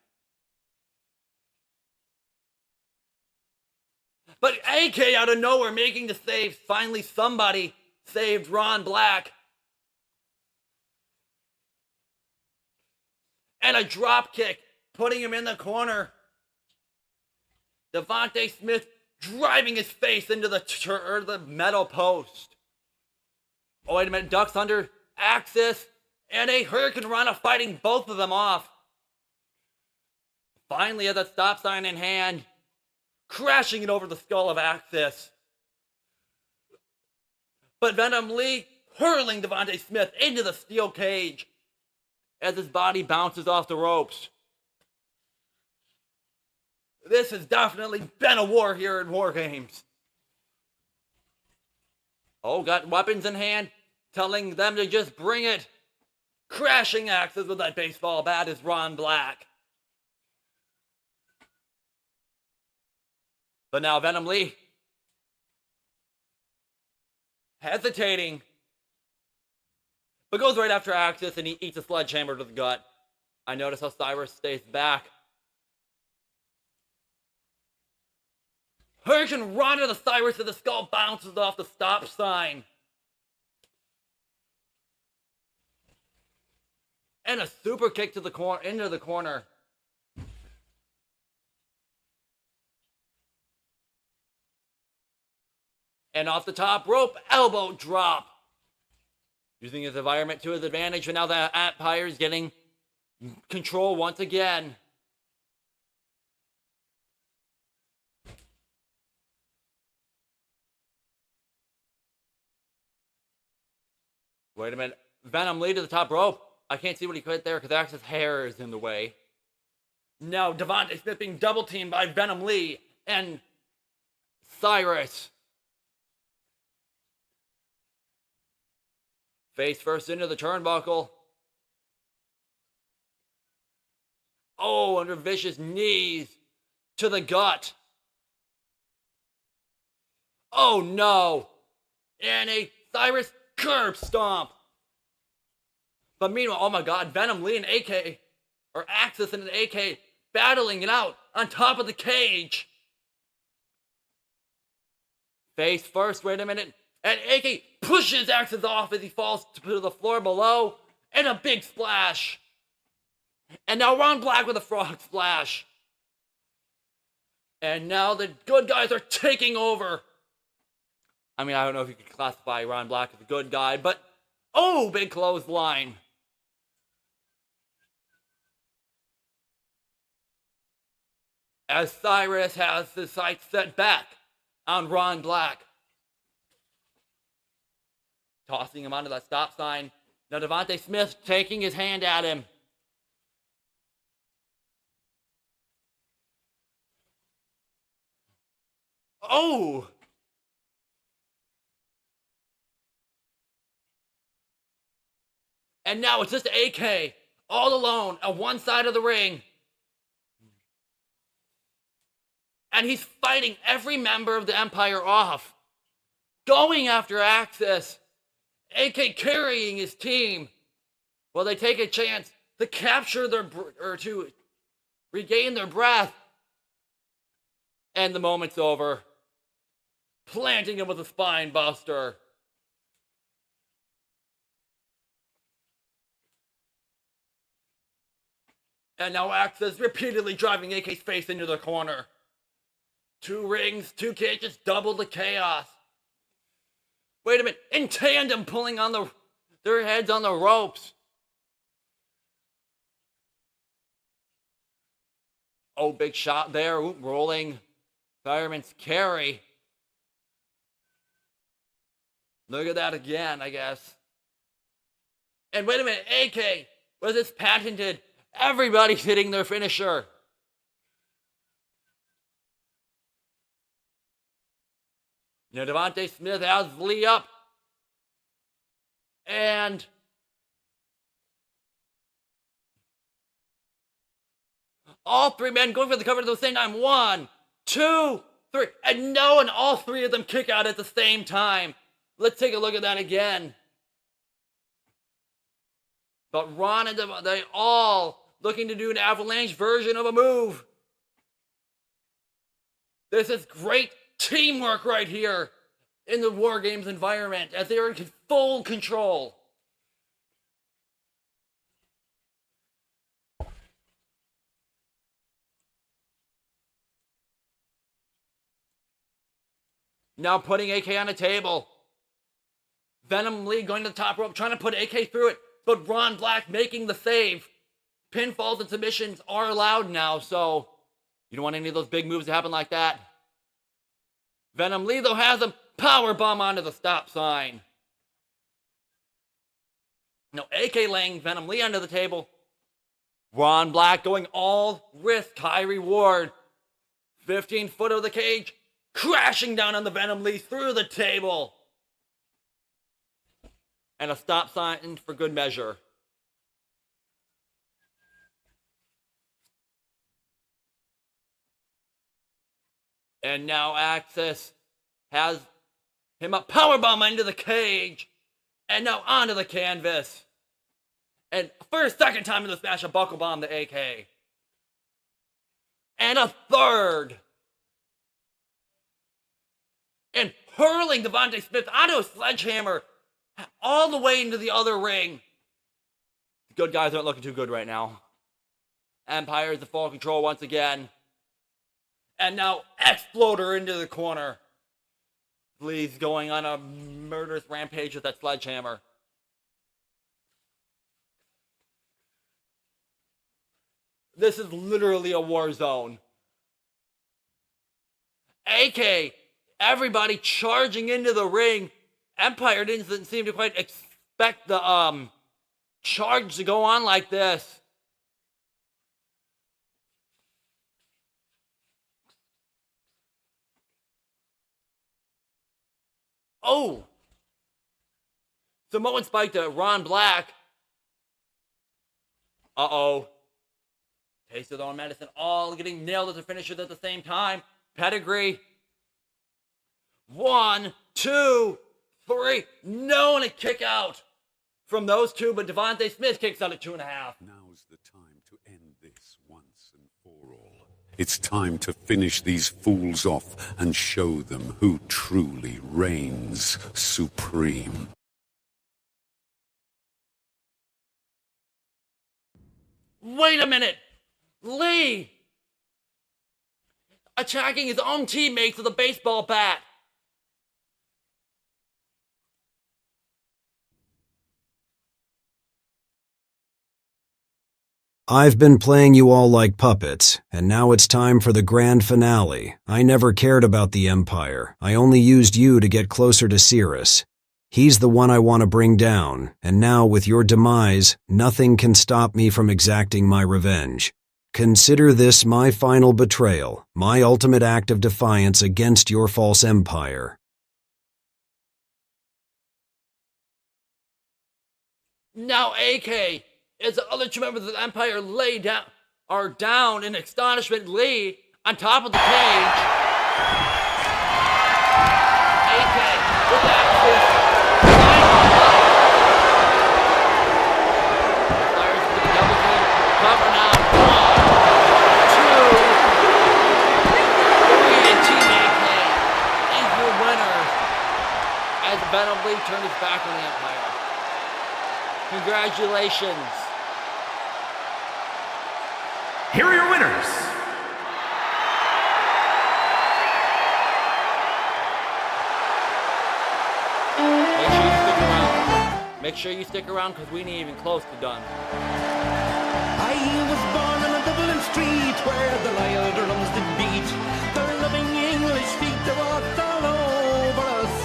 But AK out of nowhere making the save. Finally somebody saved Ron Black. And a drop kick, putting him in the corner. Devente Smith driving his face into the metal post. Oh, wait a minute. Ducks under Axis and a Hurricane Rana fighting both of them off. Finally, has a stop sign in hand, crashing it over the skull of Axis. But Venom Lee hurling Devente Smith into the steel cage as his body bounces off the ropes. This has definitely been a war here in Wargames. Oh, got weapons in hand, telling them to just bring it. Crashing Axis with that baseball bat is Ron Black. But now Venom Lee, hesitating, but goes right after Axis and he eats a sledgehammer to the gut. I notice how Cyris stays back. Hurricane Rana to Cyris and the skull bounces off the stop sign. And a super kick to the into the corner. And off the top rope, elbow drop. Using his environment to his advantage, but now the Empire is getting control once again. Wait a minute. Venom Lee to the top rope. I can't see what he could there because Axis' hair is in the way. Now Devente Smith being double teamed by Venom Lee and Cyris. Face first into the turnbuckle. Oh, under vicious knees to the gut. Oh no. And a Cyris curb stomp. But meanwhile, oh my god, Venom Lee and AK, or Axis and an AK, battling it out on top of the cage. Face first, wait a minute. And AK pushes Axis off as he falls to the floor below. And a big splash. And now Ron Black with a frog splash. And now the good guys are taking over. I mean, I don't know if you could classify Ron Black as a good guy, but oh, big clothesline. As Cyris has his sights set back on Ron Black. Tossing him onto that stop sign. Now Devente Smith taking his hand at him. Oh! And now it's just AK all alone on one side of the ring. And he's fighting every member of the Empire off. Going after Axis. AK carrying his team. While they take a chance to capture or to regain their breath. And the moment's over. Planting him with a spine buster. And now Axis repeatedly driving AK's face into the corner. 2 rings, 2 cages, double the chaos. Wait a minute, in tandem pulling on their heads on the ropes. Oh, big shot there, rolling fireman's carry. Look at that again, I guess. And wait a minute, AK with his patented, everybody's hitting their finisher. Now Devente Smith has Lee up. And all 3 men going for the cover at the same time. 1, 2, 3. And no, and all 3 of them kick out at the same time. Let's take a look at that again. But Ron and they all looking to do an avalanche version of a move. This is great teamwork right here in the Wargames environment as they are in full control. Now putting AK on the table. Venom Lee going to the top rope, trying to put AK through it, but Ron Black making the save. Pinfalls and submissions are allowed now, so you don't want any of those big moves to happen like that. Venom Lee, though, has him powerbomb onto the stop sign. Now AK laying Venom Lee under the table. Ron Black going all risk, high reward. 15 foot of the cage, crashing down on the Venom Lee through the table. And a stop sign for good measure. And now Axis has him a powerbomb into the cage. And now onto the canvas. And for a second time in the smash, a buckle bomb to AK. And a third. And hurling Devente Smith onto a sledgehammer all the way into the other ring. The good guys aren't looking too good right now. Empire is in full control once again. And now Exploder into the corner. Lee's going on a murderous rampage with that sledgehammer. This is literally a war zone. AK, everybody charging into the ring. Empire didn't seem to quite expect the charge to go on like this. Oh! Samoan spike to Ron Black. Uh-oh. Taste of their own medicine, all getting nailed as the finishers at the same time. Pedigree. 1, 2, 3. No, and a kick out from those two, but Devente Smith kicks out at 2.5. Now's the time to end this once and for all. It's time to finish these fools off and show them who truly reigns supreme. Wait a minute! Lee! Attacking his own teammates with a baseball bat. I've been playing you all like puppets, and now it's time for the grand finale. I never cared about the Empire. I only used you to get closer to Cyris. He's the one I want to bring down, and now with your demise, nothing can stop me from exacting my revenge. Consider this my final betrayal, my ultimate act of defiance against your false empire. Now AK, as the other two members of the Empire are down in astonishment, Lee on top of the cage. AK with that Cyris with the double team. Cover now. 1, 2, 3, and Team AK is your winner as Venom Lee turned his back on the Empire. Congratulations. Here are your winners. Make sure you stick around because we ain't even close to done. I was born on a Dublin street where the loyal drums did beat. Their loving English feet they walked all over us.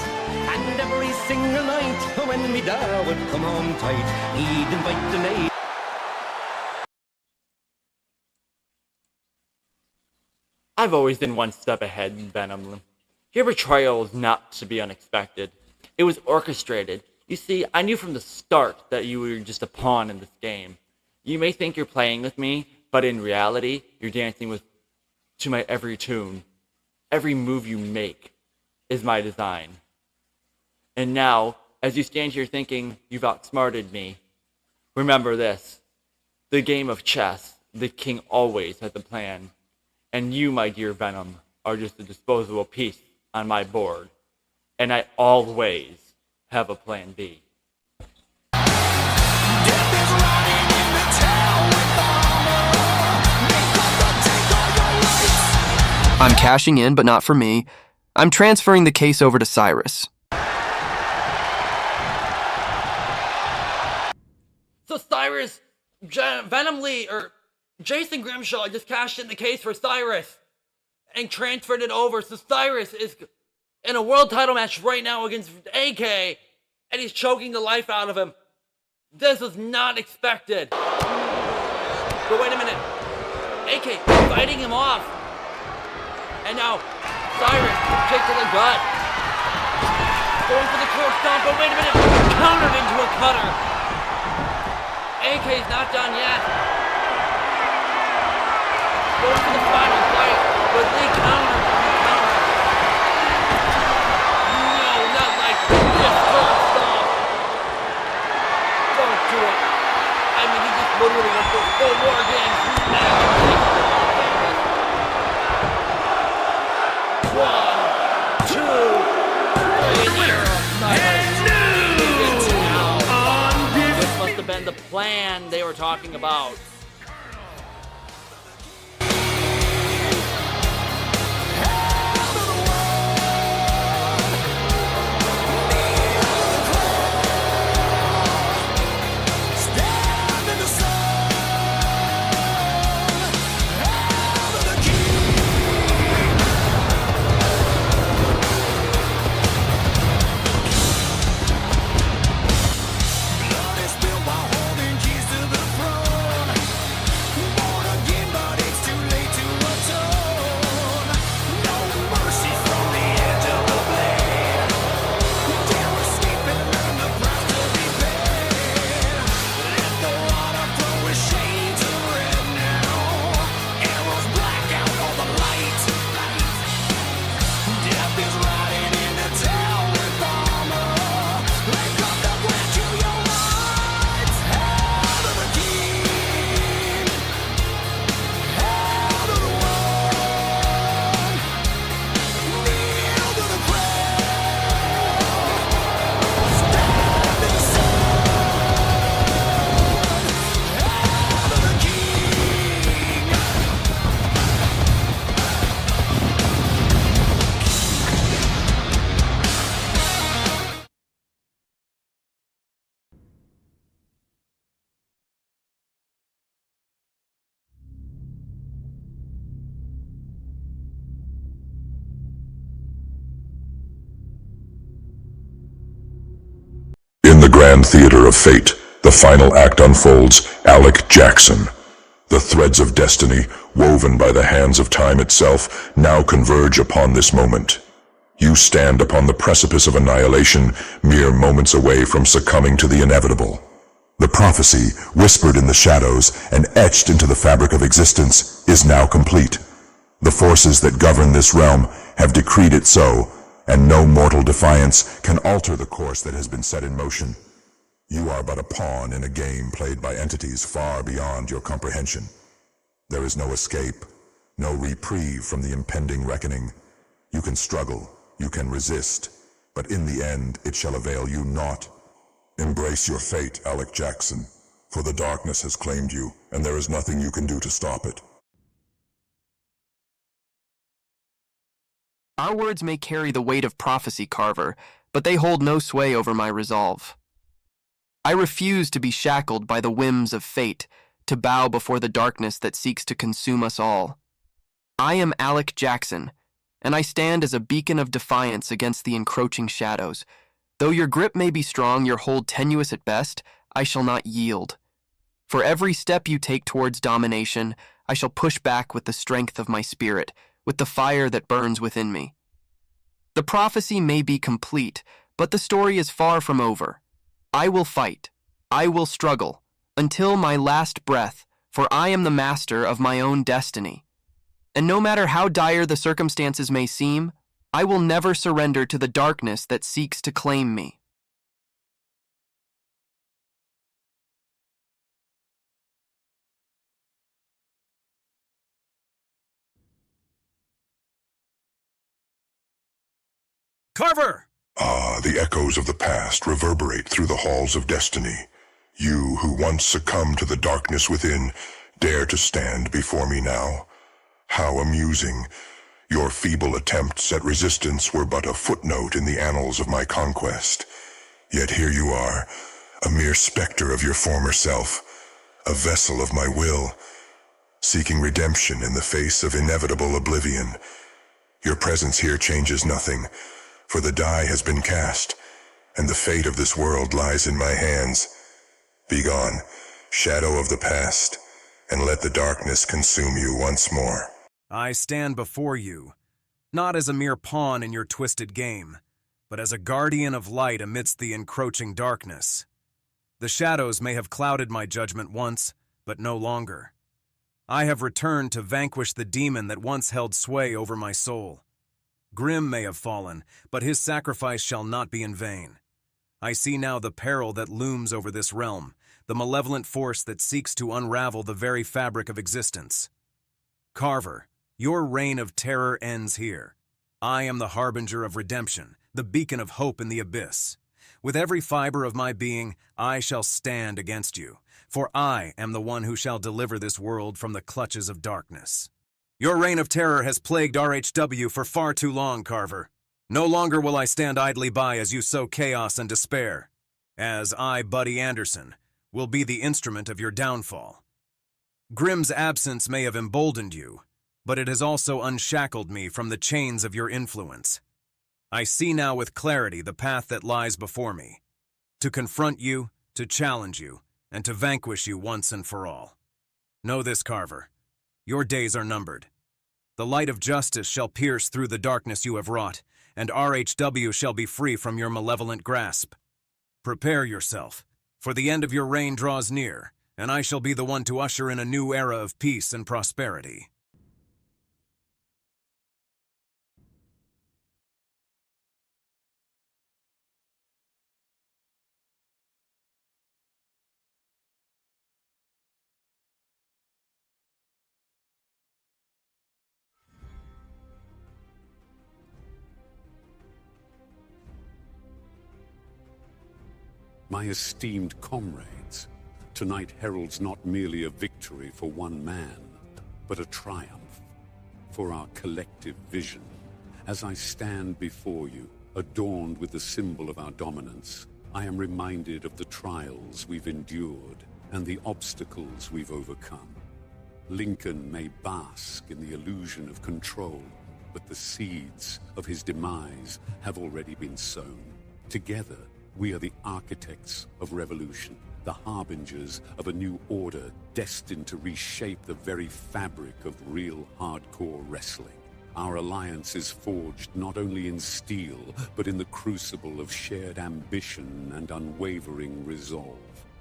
And every single night when me da would come home tight, he'd invite the neighbors. I've always been one step ahead in Venom. Your betrayal was not to be unexpected. It was orchestrated. You see, I knew from the start that you were just a pawn in this game. You may think you're playing with me, but in reality, you're dancing to my every tune. Every move you make is my design. And now, as you stand here thinking you've outsmarted me, remember this. The game of chess, the king always has a plan. And you, my dear Venom, are just a disposable piece on my board. And I always have a plan B. I'm cashing in, but not for me. I'm transferring the case over to Cyris. So Cyris, Venom Lee, or Jason Grimshaw just cashed in the case for Cyris and transferred it over. So Cyris is in a world title match right now against AK, and he's choking the life out of him. This was not expected. But wait a minute. AK fighting him off. And now Cyris kick to the gut. Going for the core stomp, but wait a minute. Countered into a cutter. AK's not done yet. Going for the final fight, but Lee countered. No, not like this core stomp. Don't do it. I mean, he just literally went for full Wargames. One, two, three, this must have been the plan they were talking about. In the grand theater of fate, the final act unfolds. Alek Jaxson. The threads of destiny, woven by the hands of time itself, now converge upon this moment. You stand upon the precipice of annihilation, mere moments away from succumbing to the inevitable. The prophecy, whispered in the shadows and etched into the fabric of existence, is now complete. The forces that govern this realm have decreed it so, and no mortal defiance can alter the course that has been set in motion. You are but a pawn in a game played by entities far beyond your comprehension. There is no escape, no reprieve from the impending reckoning. You can struggle, you can resist, but in the end it shall avail you naught. Embrace your fate, Alek Jaxson, for the darkness has claimed you, and there is nothing you can do to stop it. Our words may carry the weight of prophecy, Karver, but they hold no sway over my resolve. I refuse to be shackled by the whims of fate, to bow before the darkness that seeks to consume us all. I am Alek Jaxson, and I stand as a beacon of defiance against the encroaching shadows. Though your grip may be strong, your hold tenuous at best, I shall not yield. For every step you take towards domination, I shall push back with the strength of my spirit, with the fire that burns within me. The prophecy may be complete, but the story is far from over. I will fight, I will struggle, until my last breath, for I am the master of my own destiny. And no matter how dire the circumstances may seem, I will never surrender to the darkness that seeks to claim me. Karver! Ah, the echoes of the past reverberate through the halls of destiny. You who once succumbed to the darkness within, dare to stand before me now? How amusing. Your feeble attempts at resistance were but a footnote in the annals of my conquest. Yet here you are, a mere specter of your former self, a vessel of my will, seeking redemption in the face of inevitable oblivion. Your presence here changes nothing, for the die has been cast, and the fate of this world lies in my hands. Begone, shadow of the past, and let the darkness consume you once more. I stand before you, not as a mere pawn in your twisted game, but as a guardian of light amidst the encroaching darkness. The shadows may have clouded my judgment once, but no longer. I have returned to vanquish the demon that once held sway over my soul. Grim may have fallen, but his sacrifice shall not be in vain. I see now the peril that looms over this realm, the malevolent force that seeks to unravel the very fabric of existence. Karver, your reign of terror ends here. I am the harbinger of redemption, the beacon of hope in the abyss. With every fiber of my being, I shall stand against you, for I am the one who shall deliver this world from the clutches of darkness. Your reign of terror has plagued RHW for far too long, Karver. No longer will I stand idly by as you sow chaos and despair, as I, Buddy Anderson, will be the instrument of your downfall. Grimm's absence may have emboldened you, but it has also unshackled me from the chains of your influence. I see now with clarity the path that lies before me, to confront you, to challenge you, and to vanquish you once and for all. Know this, Karver. Your days are numbered. The light of justice shall pierce through the darkness you have wrought, and RHW shall be free from your malevolent grasp. Prepare yourself, for the end of your reign draws near, and I shall be the one to usher in a new era of peace and prosperity. My esteemed comrades, tonight heralds not merely a victory for one man, but a triumph for our collective vision. As I stand before you, adorned with the symbol of our dominance, I am reminded of the trials we've endured and the obstacles we've overcome. Lincoln may bask in the illusion of control, but the seeds of his demise have already been sown. Together, we are the architects of revolution, the harbingers of a new order destined to reshape the very fabric of real hardcore wrestling. Our alliance is forged not only in steel, but in the crucible of shared ambition and unwavering resolve.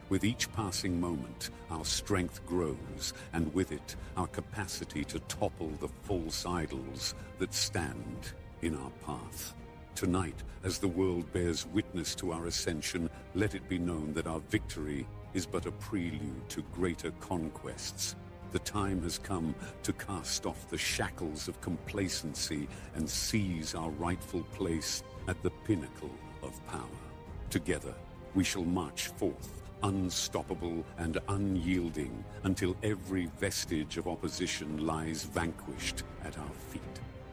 With each passing moment, our strength grows, and with it, our capacity to topple the false idols that stand in our path. Tonight, as the world bears witness to our ascension, let it be known that our victory is but a prelude to greater conquests. The time has come to cast off the shackles of complacency and seize our rightful place at the pinnacle of power. Together, we shall march forth, unstoppable and unyielding, until every vestige of opposition lies vanquished at our feet.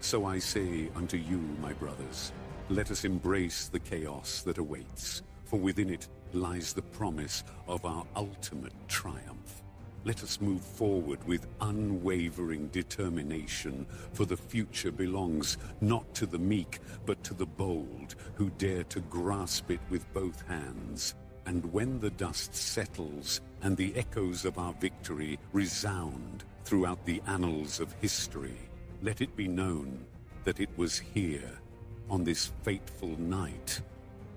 So I say unto you, my brothers, let us embrace the chaos that awaits, for within it lies the promise of our ultimate triumph. Let us move forward with unwavering determination, for the future belongs not to the meek, but to the bold, who dare to grasp it with both hands. And when the dust settles and the echoes of our victory resound throughout the annals of history, let it be known that it was here, on this fateful night,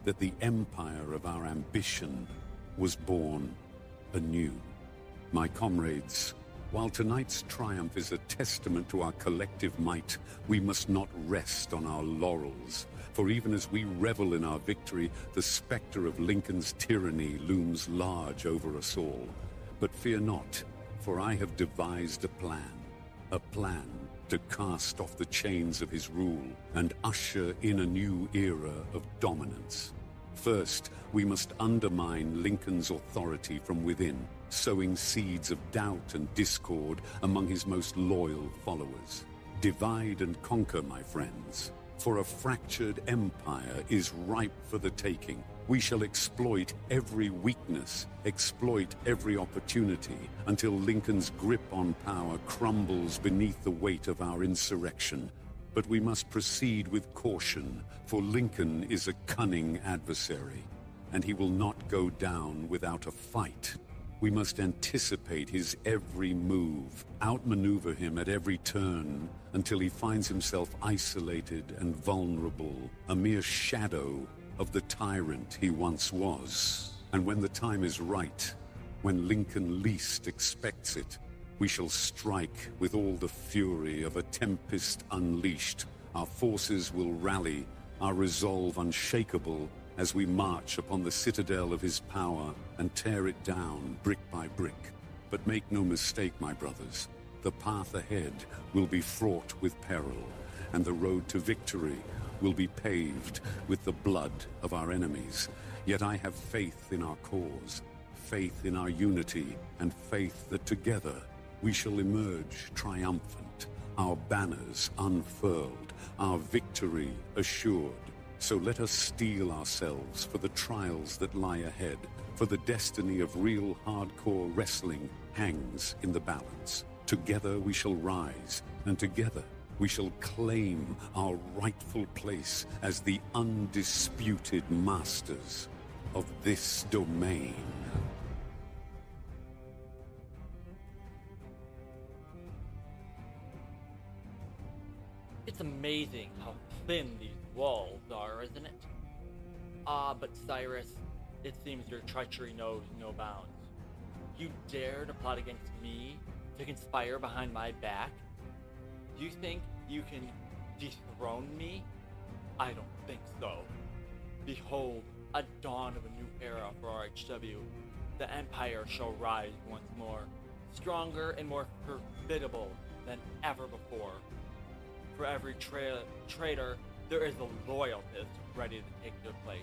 that the empire of our ambition was born anew. My comrades, while tonight's triumph is a testament to our collective might, we must not rest on our laurels, for even as we revel in our victory, the specter of Lincoln's tyranny looms large over us all. But fear not, for I have devised a plan to cast off the chains of his rule and usher in a new era of dominance. First, we must undermine Lincoln's authority from within, sowing seeds of doubt and discord among his most loyal followers. Divide and conquer, my friends. For a fractured empire is ripe for the taking. We shall exploit every weakness, exploit every opportunity, until Lincoln's grip on power crumbles beneath the weight of our insurrection. But we must proceed with caution, for Lincoln is a cunning adversary, and he will not go down without a fight. We must anticipate his every move, outmaneuver him at every turn, until he finds himself isolated and vulnerable, a mere shadow of the tyrant he once was. And when the time is right, when Lincoln least expects it, we shall strike with all the fury of a tempest unleashed. Our forces will rally, our resolve unshakable, as we march upon the citadel of his power and tear it down brick by brick. But make no mistake, my brothers, the path ahead will be fraught with peril, and the road to victory will be paved with the blood of our enemies. Yet I have faith in our cause, faith in our unity, and faith that together we shall emerge triumphant, our banners unfurled, our victory assured. So let us steel ourselves for the trials that lie ahead, for the destiny of real hardcore wrestling hangs in the balance. Together we shall rise, and together we shall claim our rightful place as the undisputed masters of this domain. It's amazing how thin these walls are, isn't it? But Cyris, it seems your treachery knows no bounds. You dare to plot against me, to conspire behind my back? Do you think you can dethrone me? I don't think so. Behold, a dawn of a new era for RHW. The Empire shall rise once more, stronger and more formidable than ever before. For every traitor, there is a loyalist ready to take their place.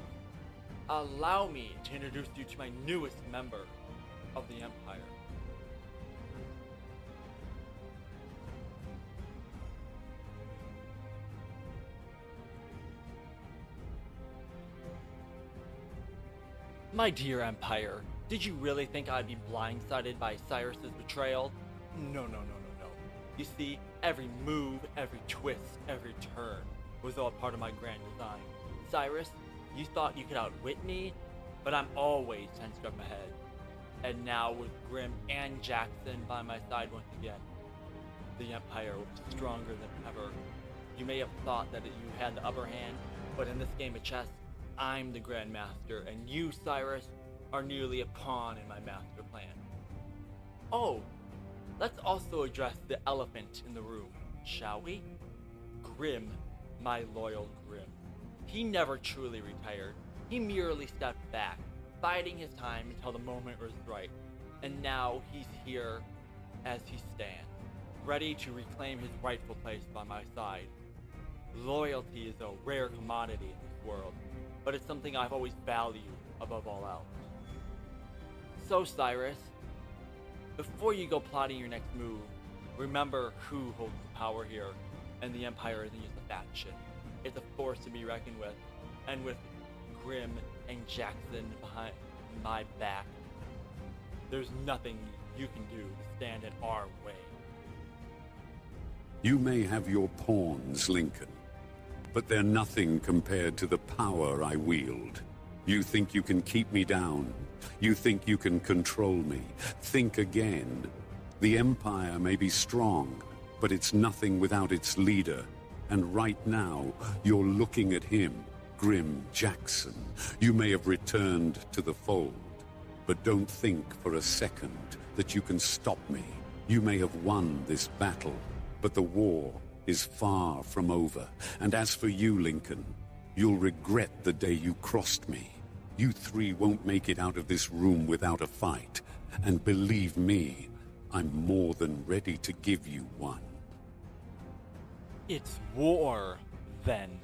Allow me to introduce you to my newest member of the Empire. My dear Empire, did you really think I'd be blindsided by Cyrus's betrayal? No. You see, every move, every twist, every turn was all part of my grand design. Cyris, you thought you could outwit me, but I'm always 10 steps ahead. And now with Grimm and Jackson by my side once again, the Empire will be stronger than ever. You may have thought that you had the upper hand, but in this game of chess, I'm the Grand Master, and you, Cyris, are merely a pawn in my master plan. Oh, let's also address the elephant in the room, shall we? Grimm, my loyal Grimm. He never truly retired. He merely stepped back, biding his time until the moment was right. And now he's here as he stands, ready to reclaim his rightful place by my side. Loyalty is a rare commodity in this world, but it's something I've always valued above all else. So, Cyris, before you go plotting your next move, remember who holds the power here, and the Empire isn't just a faction. It's a force to be reckoned with, and with Grimm and Jackson behind my back, there's nothing you can do to stand in our way. You may have your pawns, Lincoln, but they're nothing compared to the power I wield. You think you can keep me down? You think you can control me? Think again. The Empire may be strong, but it's nothing without its leader. And right now, you're looking at him, Grimm Jackson. You may have returned to the fold, but don't think for a second that you can stop me. You may have won this battle, but the war is far from over. And as for you, Lincoln, you'll regret the day you crossed me. You three won't make it out of this room without a fight. And believe me, I'm more than ready to give you one. It's war, then.